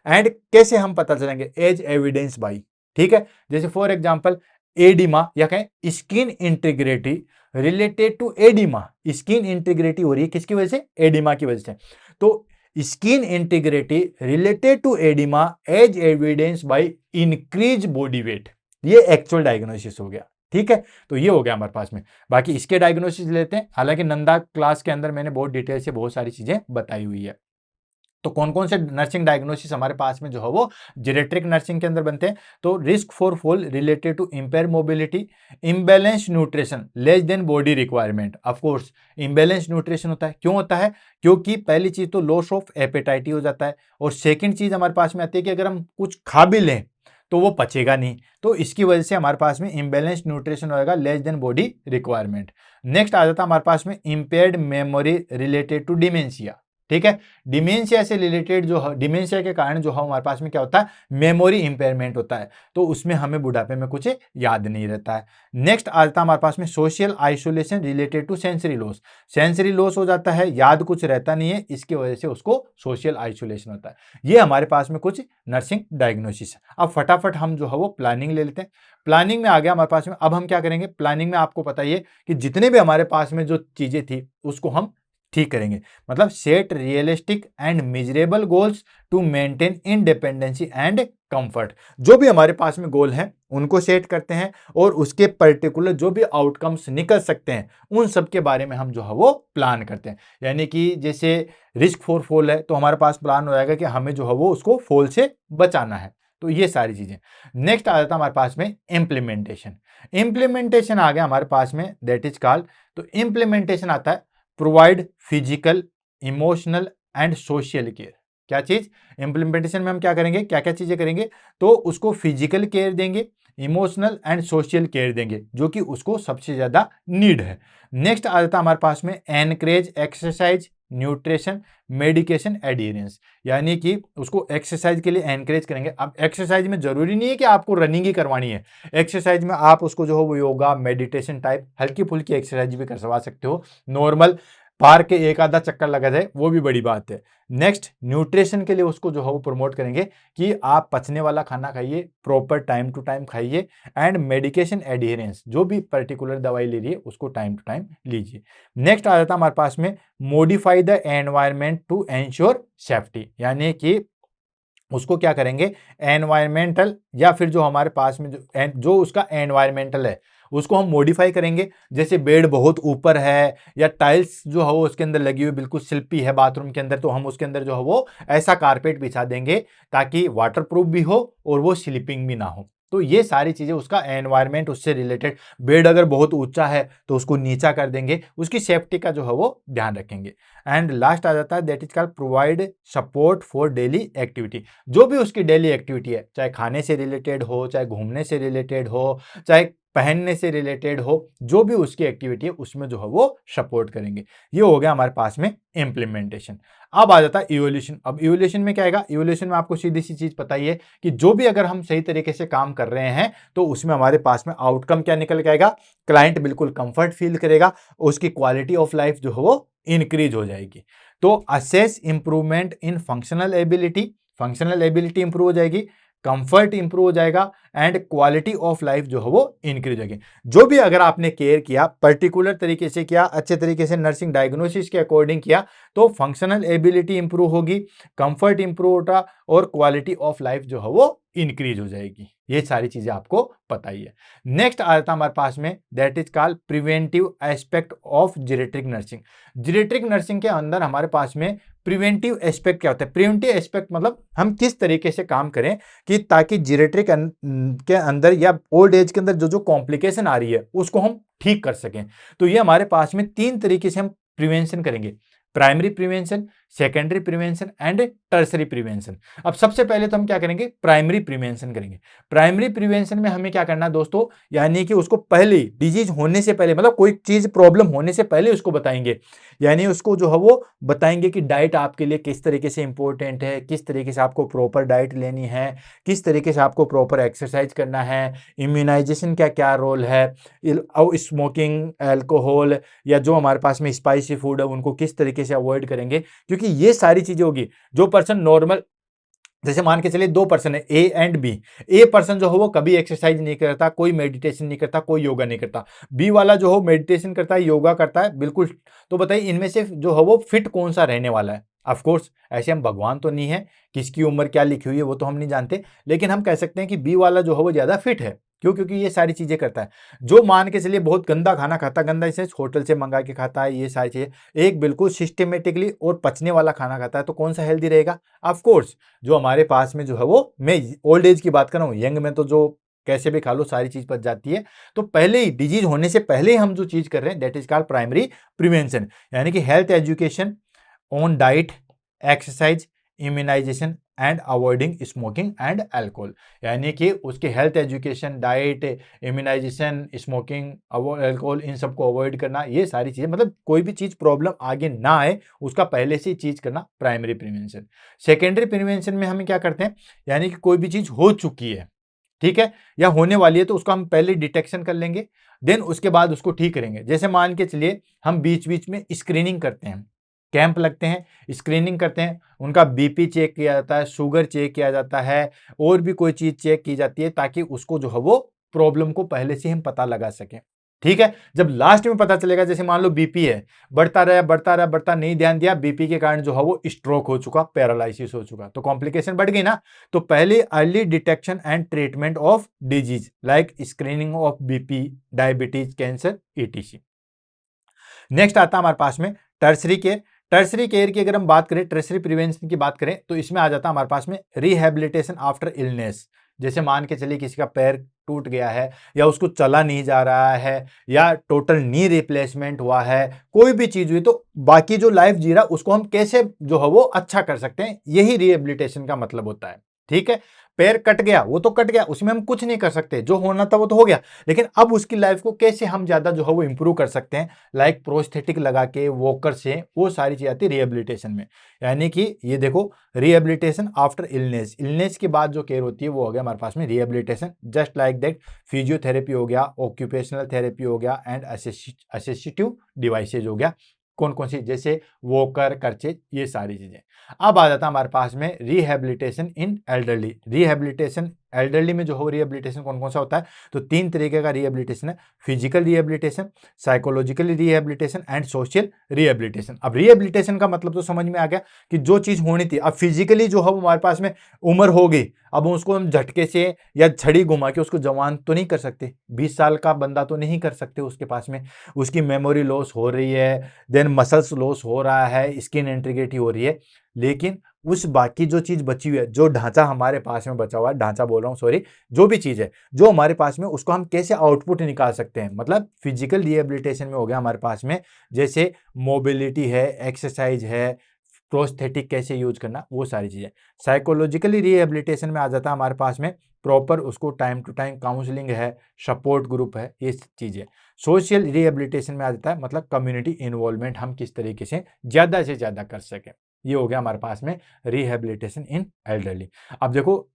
एंड कैसे हम पता चलेंगे, एज एविडेंस बाय। ठीक है, जैसे फॉर एग्जांपल एडिमा या कहें skin integrity related to oedema, skin integrity हो रही है किसकी वजह से? एडिमा की वजह से। तो skin integrity related to oedema as evidence by increase body weight, ये एक्चुअल डायग्नोसिस हो गया। ठीक है, तो ये हो गया हमारे पास में। बाकी इसके डायग्नोसिस लेते हैं, हालांकि नंदा क्लास के अंदर मैंने बहुत डिटेल से बहुत सारी चीजें बताई हुई है। तो कौन कौन से नर्सिंग डायग्नोसिस हमारे पास में जो है वो जेरेट्रिक नर्सिंग के अंदर बनते हैं? तो risk for fall related to impair mobility, imbalance nutrition less than body requirement. Of course imbalance nutrition होता है, क्यों होता है? क्योंकि पहली चीज तो लॉस ऑफ एपेटाइटी हो जाता है, और सेकंड चीज हमारे पास में आती है कि अगर हम कुछ खा भी लें तो वो पचेगा नहीं, तो इसकी वजह से हमारे पास में इम्बैलेंस न्यूट्रिशन होगा less than body requirement. Next आ जाता है हमारे पास में impaired memory related to dementia. ठीक है, डिमेंशिया से रिलेटेड जो डिमेंशिया के कारण जो है हमारे पास में क्या होता है? मेमोरी इंपेयरमेंट होता है, तो उसमें हमें बुढ़ापे में कुछ याद नहीं रहता है। नेक्स्ट आ जाता है हमारे पास में social isolation related to sensory loss, sensory loss हो जाता है, याद कुछ रहता नहीं है, इसकी वजह से उसको सोशल आइसोलेशन होता है। ये हमारे पास में कुछ नर्सिंग डायग्नोसिस है। अब फटाफट हम जो है वो प्लानिंग ले लेते हैं। प्लानिंग में आ गया हमारे पास में, अब हम क्या करेंगे प्लानिंग में? आपको पता ही है कि जितने भी हमारे पास में जो चीजें थी उसको हम ठीक करेंगे, मतलब set realistic and measurable goals to maintain independency and comfort. जो भी हमारे पास में गोल हैं उनको सेट करते हैं, और उसके पर्टिकुलर जो भी आउटकम्स निकल सकते हैं उन सब के बारे में हम जो है वो प्लान करते हैं। यानी कि जैसे रिस्क फॉर फॉल है तो हमारे पास प्लान हो जाएगा कि हमें जो है वो उसको फॉल से बचाना है। तो ये सारी चीजें। नेक्स्ट आ जाता है हमारे पास में इंप्लीमेंटेशन। इंप्लीमेंटेशन आ गया हमारे पास में, दैट इज कॉल्ड, तो इंप्लीमेंटेशन आता है provide physical, emotional and social care. क्या चीज? इंप्लीमेंटेशन में हम क्या करेंगे, क्या क्या चीजें करेंगे? तो उसको फिजिकल केयर देंगे, इमोशनल एंड सोशल केयर देंगे, जो कि उसको सबसे ज्यादा नीड है। नेक्स्ट आ जाता है हमारे पास में encourage exercise, nutrition, medication adherence, यानी कि उसको एक्सरसाइज के लिए एनकरेज करेंगे। अब एक्सरसाइज में जरूरी नहीं है कि आपको रनिंग ही करवानी है, एक्सरसाइज में आप उसको जो है वो योगा, मेडिटेशन टाइप हल्की फुल्की एक्सरसाइज भी करवा सकते हो। नॉर्मल पार्क के एक आधा चक्कर लगा जाए वो भी बड़ी बात है। नेक्स्ट न्यूट्रिशन के लिए उसको जो है वो प्रमोट करेंगे कि आप पचने वाला खाना खाइए, प्रॉपर टाइम टू टाइम खाइए, एंड मेडिकेशन एडियरेंस, जो भी पर्टिकुलर दवाई ले रही है उसको टाइम टू टाइम लीजिए। नेक्स्ट आ जाता है हमारे पास में modify the environment to ensure safety, यानी कि उसको क्या करेंगे, एनवायरमेंटल या फिर जो हमारे पास में जो उसका एनवायरमेंटल है उसको हम मॉडिफाई करेंगे। जैसे बेड बहुत ऊपर है या टाइल्स जो है वो उसके अंदर लगी हुई बिल्कुल स्लिपी है बाथरूम के अंदर, तो हम उसके अंदर जो है वो ऐसा कारपेट बिछा देंगे ताकि वाटर प्रूफ भी हो और वो स्लिपिंग भी ना हो। तो ये सारी चीजें, उसका एनवायरमेंट उससे रिलेटेड, बेड अगर बहुत ऊंचा है तो उसको नीचा कर देंगे, उसकी सेफ्टी का जो है वो ध्यान रखेंगे। एंड लास्ट आ जाता है that is called provide support for daily activity. जो भी उसकी डेली एक्टिविटी है, चाहे खाने से रिलेटेड हो, चाहे घूमने से रिलेटेड हो, चाहे पहनने से रिलेटेड हो, जो भी उसकी एक्टिविटी है उसमें जो है वो सपोर्ट करेंगे। ये हो गया हमारे पास में इम्प्लीमेंटेशन। अब आ जाता है इवोल्यूशन। अब इवोल्यूशन में क्या आएगा? इवोल्यूशन में आपको सीधी सी चीज पता ही है कि जो भी अगर हम सही तरीके से काम कर रहे हैं तो उसमें हमारे पास में आउटकम क्या निकल के आएगा? क्लाइंट बिल्कुल कंफर्ट फील करेगा, उसकी क्वालिटी ऑफ लाइफ जो है वो इंक्रीज हो जाएगी। तो assess improvement in functional ability improve हो जाएगी, कंफर्ट इंप्रूव हो जाएगा एंड क्वालिटी ऑफ लाइफ जो है वो इंक्रीज होगी। जो भी अगर आपने केयर किया, पर्टिकुलर तरीके से किया, अच्छे तरीके से नर्सिंग डायग्नोसिस के अकॉर्डिंग किया, तो फंक्शनल एबिलिटी इंप्रूव होगी, कंफर्ट इंप्रूव होगा और क्वालिटी ऑफ लाइफ जो है वो इंक्रीज हो जाएगी। ये सारी चीजें आपको पता ही है। नेक्स्ट आ जाता हमारे पास में that is called preventive aspect of geriatric nursing. Geriatric nursing के अंदर हमारे पास में प्रिवेंटिव एस्पेक्ट क्या होता है? प्रिवेंटिव एस्पेक्ट मतलब हम किस तरीके से काम करें कि ताकि जीरेट्रिक के अंदर या ओल्ड एज के अंदर जो जो कॉम्प्लिकेशन आ रही है उसको हम ठीक कर सकें। तो ये हमारे पास में 3 तरीके से हम प्रिवेंशन करेंगे: primary prevention, secondary prevention and tertiary prevention. अब सबसे पहले तो हम क्या करेंगे? प्राइमरी प्रिवेंशन करेंगे। प्राइमरी प्रिवेंशन में हमें क्या करना है दोस्तों? यानी कि उसको पहले, डिजीज होने से पहले, मतलब कोई चीज प्रॉब्लम होने से पहले उसको बताएंगे। यानी उसको जो है वो बताएंगे कि डाइट आपके लिए किस तरीके से इंपॉर्टेंट है, किस तरीके से आपको प्रॉपर डाइट लेनी है, किस तरीके से आपको प्रॉपर एक्सरसाइज करना है, इम्यूनाइजेशन का क्या रोल है, स्मोकिंग, अल्कोहल या जो हमारे पास में स्पाइसी फूड है उनको किस तरीके से अवॉइड करेंगे। क्योंकि ये सारी चीजें होगी। जो पर्सन नॉर्मल, जैसे मान के चलिए 2 पर्सन है, A and B. A person जो हो वो कभी एक्सरसाइज नहीं करता, कोई मेडिटेशन नहीं करता, कोई योगा नहीं करता। बी वाला जो हो मेडिटेशन करता है, योगा करता है, बिल्कुल। तो बताइए इनमें से जो हो वो फिट कौन सा रहने वाला है? ऑफ कोर्स ऐसे हम भगवान तो नहीं है, किसकी उम्र क्या लिखी हुई है वो तो हम नहीं जानते, लेकिन हम कह सकते हैं कि बी वाला जो हो वो ज्यादा फिट है। क्यों? क्योंकि ये सारी चीजें करता है। जो मान के चलिए बहुत गंदा खाना खाता, गंदा इसे होटल से मंगा के खाता है, ये सारी चीजें, एक बिल्कुल सिस्टमेटिकली और पचने वाला खाना खाता है, तो कौन सा हेल्दी रहेगा? ऑफ कोर्स जो हमारे पास में जो है वो, मैं ओल्ड एज की बात कर रहा हूँ, यंग में तो जो कैसे भी खा लो सारी चीज बच जाती है। तो पहले ही, डिजीज होने से पहले ही हम जो चीज कर रहे हैं that is called primary prevention. यानी कि health education on diet, exercise, immunisation and avoiding smoking and alcohol. यानी कि उसके health education, diet, immunisation, smoking, alcohol, इन सबको अवॉइड करना, ये सारी चीजें, मतलब कोई भी चीज प्रॉब्लम आगे ना आए उसका पहले से ही चीज करना, प्राइमरी प्रिवेंशन। सेकेंडरी प्रिवेंशन में हम क्या करते हैं? यानी कि कोई भी चीज हो चुकी है, ठीक है, या होने वाली है, तो उसको हम पहले डिटेक्शन कर लेंगे, देन उसके बाद उसको ठीक करेंगे। जैसे मान के चलिए हम बीच बीच में स्क्रीनिंग करते हैं, कैंप लगते हैं, स्क्रीनिंग करते हैं, उनका बीपी चेक किया जाता है, शुगर चेक किया जाता है, और भी कोई चीज चेक की जाती है ताकि उसको जो है वो प्रॉब्लम को पहले से हम पता लगा सकें। ठीक है, जब लास्ट में पता चलेगा, जैसे मान लो बीपी है, बढ़ता रहा बढ़ता रहा बढ़ता, नहीं ध्यान दिया, बीपी के कारण जो है वो स्ट्रोक हो चुका, पैरालिसिस हो चुका, तो कॉम्प्लिकेशन बढ़ गई ना। तो पहले early detection and treatment of disease like screening of BP, diabetes, cancer, etc. Next आता है हमारे पास में टर्सरी केयर। टर्सरी केयर की अगर हम बात करें, टर्सरी प्रिवेंशन की बात करें, तो इसमें आ जाता है हमारे पास में रिहेबिलिटेशन आफ्टर इलनेस। जैसे मान के चलिए किसी का पैर टूट गया है, या उसको चला नहीं जा रहा है, या टोटल नी रिप्लेसमेंट हुआ है, कोई भी चीज हुई, तो बाकी जो लाइफ जी रहा उसको हम कैसे जो है वो अच्छा कर सकते हैं, यही रिहेबिलिटेशन का मतलब होता है। ठीक है, पैर कट गया, वो तो कट गया, उसमें हम कुछ नहीं कर सकते, जो होना था वो तो हो गया, लेकिन अब उसकी लाइफ को कैसे हम ज्यादा जो है वो इंप्रूव कर सकते हैं, लाइक प्रोस्थेटिक लगा के, वॉकर से, वो सारी चीज आती है रिहेबिलिटेशन में। यानी कि ये देखो, रिहेबिलिटेशन आफ्टर इलनेस, इलनेस के बाद जो केयर होती है वो हो गया हमारे पास में rehabilitation. Just like that physiotherapy हो गया, ऑक्यूपेशनल थेरेपी हो गया एंड असिस्टिव डिवाइसेज हो गया। कौन कौन सी? जैसे वॉकर, कर्चेज, ये सारी चीजें। अब आ जाता है हमारे पास में रिहेबिलिटेशन इन एल्डरली। रिहेबिलिटेशन एल्डरली में जो हो रिहेबिलिटेशन कौन कौन सा होता है? तो 3 तरीके का रिहेबिलिटेशन है: physical rehabilitation, psychological rehabilitation and social rehabilitation. अब रिहेबिलिटेशन का मतलब तो समझ में आ गया कि जो चीज होनी थी, अब फिजिकली जो है हमारे पास में उम्र हो गई, अब उसको हम झटके से या छड़ी घुमा के उसको जवान तो नहीं कर सकते, 20 साल का बंदा तो नहीं कर सकते उसके पास में, उसकी मेमोरी लॉस हो रही है, देन मसल्स लॉस हो रहा है, स्किन इंटीग्रिटी हो रही है, लेकिन उस बाकी जो चीज बची हुई है, जो ढांचा हमारे पास में बचा हुआ है, ढांचा बोल रहा हूँ सॉरी, जो भी चीज है जो हमारे पास में, उसको हम कैसे आउटपुट निकाल सकते हैं। मतलब फिजिकल रिहेबिलिटेशन में हो गया हमारे पास में, जैसे मोबिलिटी है, एक्सरसाइज है, प्रोस्थेटिक कैसे यूज करना, वो सारी चीजें। साइकोलॉजिकली रिहेबिलिटेशन में आ जाता है हमारे पास में प्रॉपर उसको टाइम टू टाइम काउंसलिंग है, सपोर्ट ग्रुप है, ये चीजें। सोशल रिहेबिलिटेशन में आ जाता है मतलब कम्युनिटी इन्वॉल्वमेंट हम किस तरीके से ज्यादा कर सके। ये हो गया हमारे पास में रिहेबिलिटेशन इन एल्डरली। अब देखो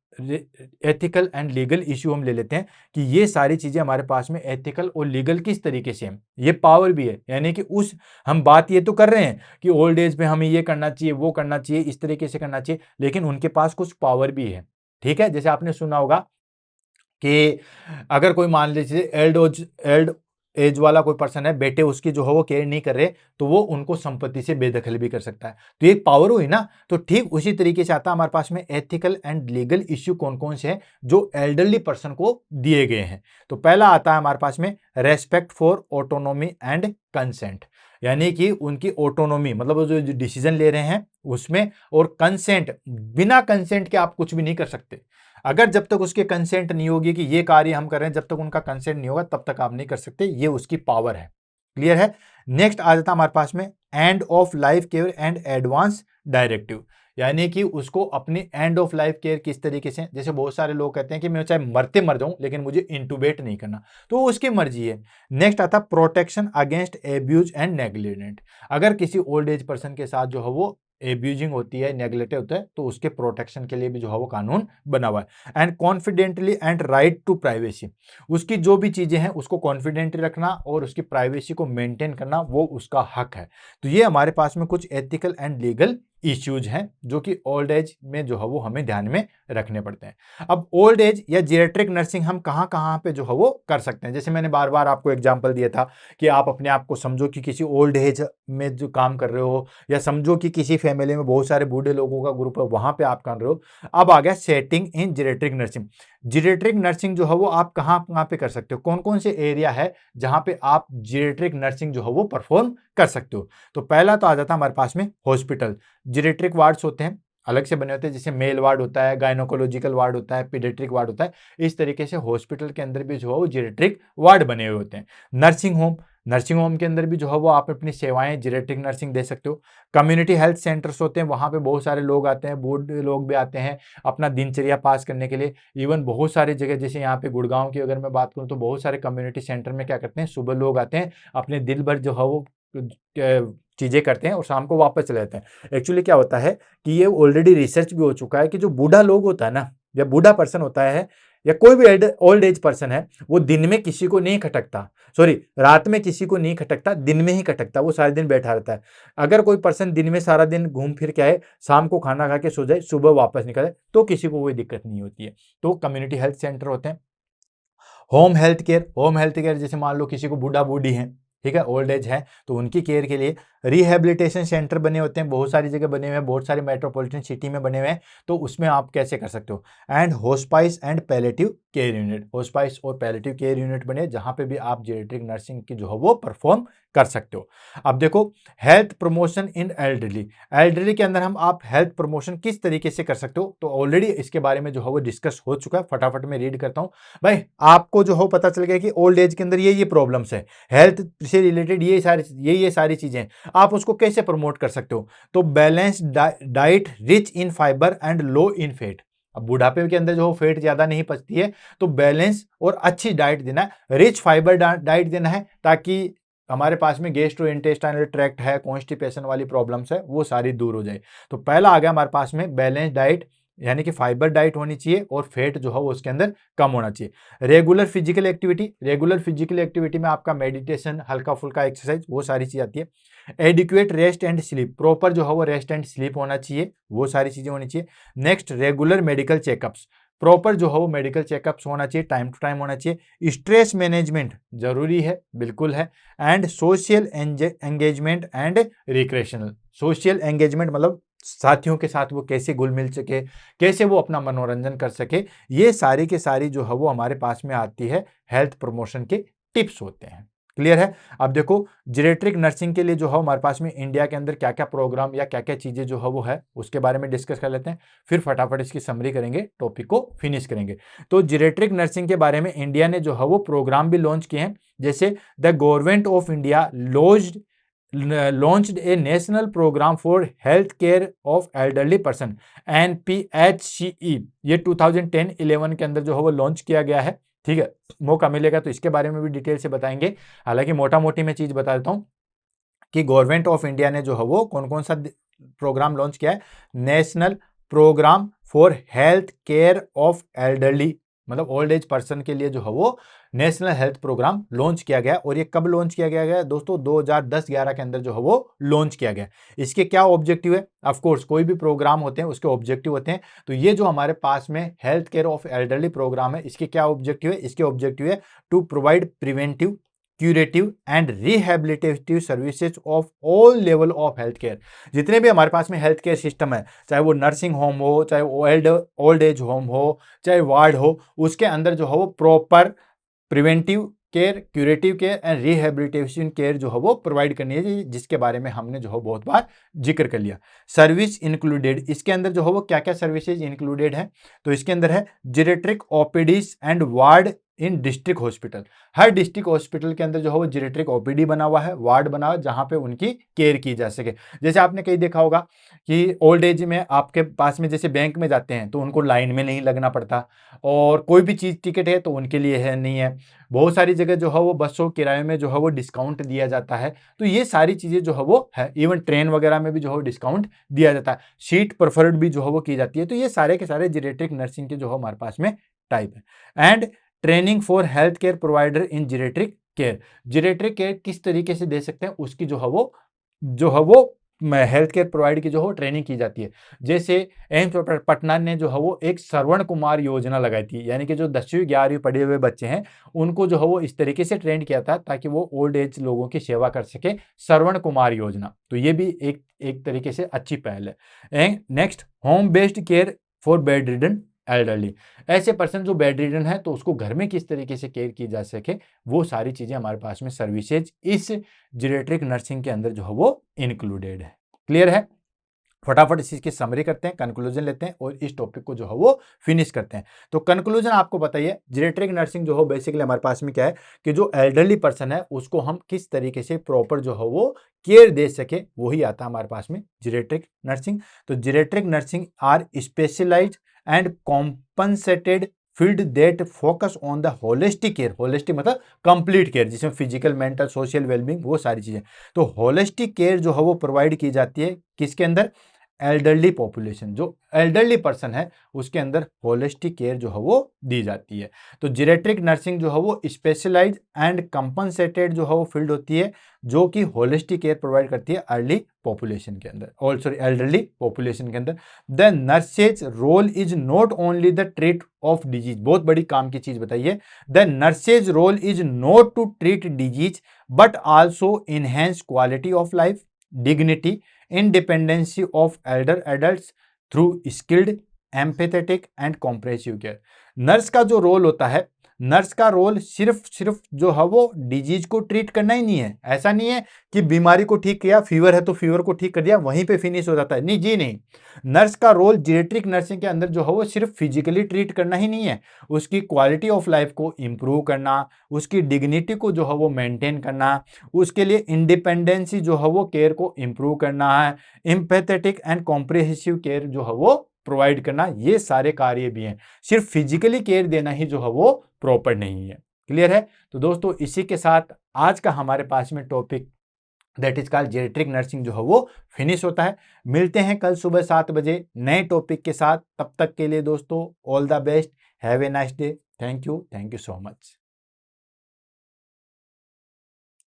एथिकल एंड लीगल इश्यू हम ले लेते हैं कि ये सारी चीजें हमारे पास में एथिकल और लीगल किस तरीके से हैं, ये पावर भी है। यानी कि उस हम बात ये तो कर रहे हैं कि ओल्ड एज में हमें ये करना चाहिए, वो करना चाहिए, इस तरीके से करना चाहिए, लेकिन उनके पास कुछ पावर भी है। ठीक है, जैसे आपने सुना होगा कि अगर कोई मान लीजिए एल्ड एज वाला कोई पर्सन है, बेटे उसकी जो है वो केयर नहीं कर रहे, तो वो उनको संपत्ति से बेदखल भी कर सकता है। तो ये पावर हुई ना। तो ठीक उसी तरीके से आता है हमारे पास में एथिकल एंड लीगल इश्यू कौन कौन से हैं जो एल्डरली पर्सन को दिए गए हैं। तो पहला आता है हमारे पास में respect for autonomy and consent, यानी कि उनकी ऑटोनॉमी मतलब वो जो डिसीजन ले रहे हैं उसमें, और कंसेंट, बिना कंसेंट के आप कुछ भी नहीं कर सकते। अगर जब तक उसके कंसेंट नहीं होगी कि ये कार्य हम कर रहे हैं, जब तक उनका कंसेंट नहीं होगा तब तक आप नहीं कर सकते, ये उसकी पावर है। क्लियर है। नेक्स्ट आ जाता हमारे पास में end of life care and advance directive, यानी कि उसको अपनी एंड ऑफ लाइफ केयर किस तरीके से, जैसे बहुत सारे लोग कहते हैं कि मैं चाहे मरते मर जाऊं लेकिन मुझे इंटूबेट नहीं करना, तो उसकी मर्जी है। नेक्स्ट आता protection against abuse and negligent, अगर किसी ओल्ड एज पर्सन के साथ जो है वो एब्यूजिंग होती है, नेग्लेक्ट होता है, तो उसके प्रोटेक्शन के लिए भी जो है वो कानून बना हुआ है। And confidently and right to privacy, उसकी जो भी चीजें हैं उसको कॉन्फिडेंटली रखना और उसकी प्राइवेसी को मेंटेन करना वो उसका हक है। तो ये हमारे पास में कुछ एथिकल एंड लीगल इश्यूज हैं जो कि ओल्ड एज में जो है वो हमें ध्यान में रखने पड़ते हैं। अब ओल्ड एज या जीरियाट्रिक नर्सिंग हम कहाँ पे जो है वो कर सकते हैं। जैसे मैंने बार बार आपको एग्जांपल दिया था कि आप अपने आप को समझो कि किसी ओल्ड एज में जो काम कर रहे हो, या समझो कि किसी फैमिली में बहुत सारे बूढ़े लोगों का ग्रुप है, वहां पे आप कर रहे हो। अब आ गया सेटिंग इन जीरियाट्रिक नर्सिंग। जीरियाट्रिक नर्सिंग जो है वो आप कहाँ पे कर सकते हो, कौन कौन से एरिया है जहां पे आप जीरियाट्रिक नर्सिंग जो है वो परफॉर्म कर सकते हो। तो पहला तो आ जाता है हमारे पास में हॉस्पिटल। जीरियाट्रिक वार्ड्स होते हैं, अलग से बने होते हैं, जैसे मेल वार्ड होता है, गायनोकोलॉजिकल वार्ड होता है, पीडियाट्रिक वार्ड होता है। इस तरीके से हॉस्पिटल के अंदर भी जो है वो जीरियाट्रिक वार्ड बने हुए होते हैं। नर्सिंग होम, नर्सिंग होम के अंदर भी जो है वो आप अपनी सेवाएं जीरियाट्रिक नर्सिंग दे सकते हो। कम्युनिटी हेल्थ सेंटर्स होते हैं, वहां पे बहुत सारे लोग आते हैं, बूढ़े लोग भी आते हैं अपना दिनचर्या पास करने के लिए। इवन बहुत सारी जगह, जैसे यहाँ पे गुड़गांव की अगर मैं बात करूँ, तो बहुत सारे कम्युनिटी सेंटर में क्या करते हैं, सुबह लोग आते हैं, अपने दिन भर जो है वो चीजें करते हैं और शाम को वापस चले जाते हैं। एक्चुअली क्या होता है कि ये ऑलरेडी रिसर्च भी हो चुका है कि जो बूढ़ा लोग होता है ना, या बूढ़ा पर्सन होता है, या कोई भी ओल्ड एज पर्सन है, वो दिन में किसी को नहीं खटकता, सॉरी रात में किसी को नहीं खटकता, दिन में ही खटकता, वो सारे दिन बैठा रहता है। अगर कोई पर्सन दिन में सारा दिन घूम फिर के आए, शाम को खाना खा के सो जाए, सुबह वापस निकले, तो किसी को कोई दिक्कत नहीं होती है। तो कम्युनिटी हेल्थ सेंटर होते हैं। Home health care, home health care जैसे मान लो किसी को बूढ़ा बूढ़ी है, ठीक है, ओल्ड एज है, तो उनकी केयर के लिए रिहेबिलिटेशन सेंटर बने होते हैं, बहुत सारी जगह बने हुए हैं, बहुत सारी मेट्रोपॉलिटन सिटी में बने हुए हैं। तो उसमें आप कैसे कर सकते हो। And hospice and palliative care unit, hospice और पैलेटिव केयर यूनिट बने, जहां पे भी आप जीरियाट्रिक नर्सिंग की जो है वो परफॉर्म कर सकते हो। अब देखो हेल्थ प्रमोशन इन एल्डरली, एल्डरली के अंदर हम आप हेल्थ प्रमोशन किस तरीके से कर सकते हो, तो ऑलरेडी इसके बारे में जो है वो डिस्कस हो चुका है। फटाफट में रीड करता हूं भाई, आपको जो हो पता चल गया कि ओल्ड एज के अंदर ये प्रॉब्लम्स है, हेल्थ से रिलेटेड ये सारी चीजें, आप उसको कैसे प्रमोट कर सकते हो। तो balance diet rich in fibre and low in fat, अब बुढ़ापे के अंदर जो फैट ज्यादा नहीं पचती है, तो बैलेंस और अच्छी डाइट देना है, रिच फाइबर डाइट देना है, ताकि हमारे पास में गैस्ट्रो इंटेस्टाइनल ट्रैक्ट है, कॉन्स्टिपेशन वाली प्रॉब्लम्स है, वो सारी दूर हो जाए। तो पहला आ गया हमारे पास में बैलेंस डाइट, यानी कि फाइबर डाइट होनी चाहिए और फैट जो है वो उसके अंदर कम होना चाहिए। Regular physical activity, regular physical activity में आपका मेडिटेशन, हल्का फुल्का एक्सरसाइज, वो सारी चीज आती है। Adequate rest and sleep, proper जो है वो रेस्ट एंड स्लीप होना चाहिए, वो सारी चीजें होनी चाहिए। Next regular medical checkups, proper जो है वो मेडिकल चेकअप्स होना चाहिए, टाइम टू टाइम होना चाहिए। स्ट्रेस मैनेजमेंट जरूरी है, बिल्कुल है। And social engagement and recreational, social engagement मतलब साथियों के साथ वो कैसे घुल मिल सके, कैसे वो अपना मनोरंजन कर सके, ये सारी के सारी जो है वो हमारे पास में आती है, हेल्थ प्रमोशन के टिप्स होते हैं। क्लियर है। अब देखो जीरेट्रिक नर्सिंग के लिए जो है हमारे पास में इंडिया के अंदर क्या क्या प्रोग्राम या क्या क्या चीजें जो है वो है उसके बारे में डिस्कस कर लेते हैं, फिर फटाफट इसकी समरी करेंगे, टॉपिक को फिनिश करेंगे। तो जीरेट्रिक नर्सिंग के बारे में इंडिया ने जो है वो प्रोग्राम भी लॉन्च किए हैं, जैसे the government of India launched a national program for health care of elderly person NPHCE, ये 2010-11 के अंदर जो है वो लॉन्च किया गया है। ठीक है, मौका मिलेगा तो इसके बारे में भी डिटेल से बताएंगे। हालांकि मोटा मोटी मैं चीज बता देता हूं कि गवर्नमेंट ऑफ इंडिया ने जो है वो कौन कौन सा प्रोग्राम लॉन्च किया है। National programme for health care of elderly, मतलब ओल्ड एज पर्सन के लिए जो है वो नेशनल हेल्थ प्रोग्राम लॉन्च किया गया। और ये कब लॉन्च किया गया दोस्तों, 2010-11 के अंदर जो है वो लॉन्च किया गया। इसके क्या ऑब्जेक्टिव है, ऑफ कोर्स कोई भी प्रोग्राम होते हैं उसके ऑब्जेक्टिव होते हैं। तो ये जो हमारे पास में health care of elderly programme है, इसके क्या ऑब्जेक्टिव है, इसके ऑब्जेक्टिव है to provide preventive, curative and rehabilitative services of all level of health care. जितने भी हमारे पास में हेल्थ केयर सिस्टम है, चाहे वो नर्सिंग होम हो, चाहे वो ओल्ड एज होम हो, चाहे वार्ड हो, उसके अंदर जो है वो proper preventive care, curative care and rehabilitation care जो है वो प्रोवाइड करनी है, जिसके बारे में हमने जो है बहुत बार जिक्र कर लिया। सर्विस इंक्लूडेड, इसके अंदर जो है वो क्या क्या सर्विसेज इंक्लूडेड है, तो इसके अंदर है geriatric OPDs and ward in district hospital. हर डिस्ट्रिक्ट हॉस्पिटल के अंदर जो है वो जीरेट्रिक ओपीडी बना हुआ है, वार्ड बना हुआ है, जहां पे उनकी केयर की जा सके। जैसे आपने कहीं देखा होगा कि ओल्ड एज में आपके पास में जैसे बैंक में जाते हैं तो उनको लाइन में नहीं लगना पड़ता, और कोई भी चीज टिकट है तो उनके लिए है नहीं है। बहुत सारी जगह जो है वो बसों किराए में जो है वो डिस्काउंट दिया जाता है। तो ये सारी चीजें जो है वो है, इवन ट्रेन वगैरह में भी जो है डिस्काउंट दिया जाता है, सीट प्रेफर्ड भी जो है वो की जाती है। तो ये सारे के सारे जीरेट्रिक नर्सिंग के जो है हमारे पास में टाइप है। And training for health care provider in geriatric care, geriatric care किस तरीके से दे सकते हैं उसकी जो है वो हेल्थ केयर प्रोवाइड की जो है ट्रेनिंग की जाती है। जैसे एम्स पटना ने जो है वो एक श्रवण कुमार योजना लगाई थी, यानी कि जो 10वीं 11वीं पढ़े हुए बच्चे हैं उनको जो है वो इस तरीके से ट्रेन किया था ताकि वो ओल्ड एज लोगों की सेवा कर सके, श्रवण कुमार योजना। तो ये भी एक तरीके से अच्छी पहल है। And next, home based care for bed ridden elderly, ऐसे पर्सन जो बेड रिडन है तो उसको घर में किस तरीके से केयर की जा सके, वो सारी चीजें हमारे पास में सर्विसेज इस जीरेट्रिक नर्सिंग के अंदर जो है वो इंक्लूडेड है। क्लियर है। फटाफट इस चीज की समरी करते हैं, कंक्लूजन लेते हैं और इस टॉपिक को जो है वो फिनिश करते हैं। तो कंक्लूजन आपको बताइए, जीरेट्रिक नर्सिंग जो है बेसिकली हमारे पास में क्या है कि जो एल्डरली पर्सन है उसको हम किस तरीके से प्रॉपर जो है वो केयर दे सके, वही आता है हमारे पास में जीरेट्रिक नर्सिंग। तो geriatric nursing are specialised and compensated field that focus on the holistic care, holistic मतलब कंप्लीट केयर, जिसमें फिजिकल, मेंटल, सोशल वेलबींग, वो सारी चीजें। तो होलिस्टिक केयर जो है वो प्रोवाइड की जाती है किसके अंदर, एल्डरली पॉपुलेशन, जो एल्डरली पर्सन है उसके अंदर होलिस्टिक केयर जो है वो दी जाती है। तो जीरेट्रिक नर्सिंग जो है वो स्पेशलाइज्ड एंड कंपनसेटेड जो है वो फील्ड होती है, जो कि होलिस्टिक केयर प्रोवाइड करती है अर्ली पॉपुलेशन के अंदर, और सॉरी एल्डरली पॉपुलेशन के अंदर। The nurse's role is not only the treat of disease, बहुत बड़ी काम की चीज बताइए, the nurse's role is not to treat disease but also enhance quality of life, dignity, independency of elder adults through skilled, empathetic and comprehensive care. Nurse का जो role होता है, नर्स का रोल सिर्फ जो है वो डिजीज को ट्रीट करना ही नहीं है। ऐसा नहीं है कि बीमारी को ठीक किया, फीवर है तो फीवर को ठीक कर दिया, वहीं पे फिनिश हो जाता है, नहीं जी नहीं। नर्स का रोल जीरेट्रिक नर्सिंग के अंदर जो है वो सिर्फ फिजिकली ट्रीट करना ही नहीं है, उसकी क्वालिटी ऑफ लाइफ को इंप्रूव करना, उसकी डिग्निटी को जो है वो मेंटेन करना, उसके लिए इंडिपेंडेंसी जो है वो केयर को इंप्रूव करना है, एम्पैथेटिक एंड कॉम्प्रिहेंसिव केयर जो है वो प्रोवाइड करना, ये सारे कार्य भी हैं। सिर्फ फिजिकली केयर देना ही जो है वो प्रॉपर नहीं है। क्लियर है। तो दोस्तों इसी के साथ आज का हमारे पास में topic that is called geriatric nursing जो है वो फिनिश होता है। मिलते हैं कल सुबह 7 बजे नए टॉपिक के साथ। तब तक के लिए दोस्तों all the best, have a nice day, thank you so much.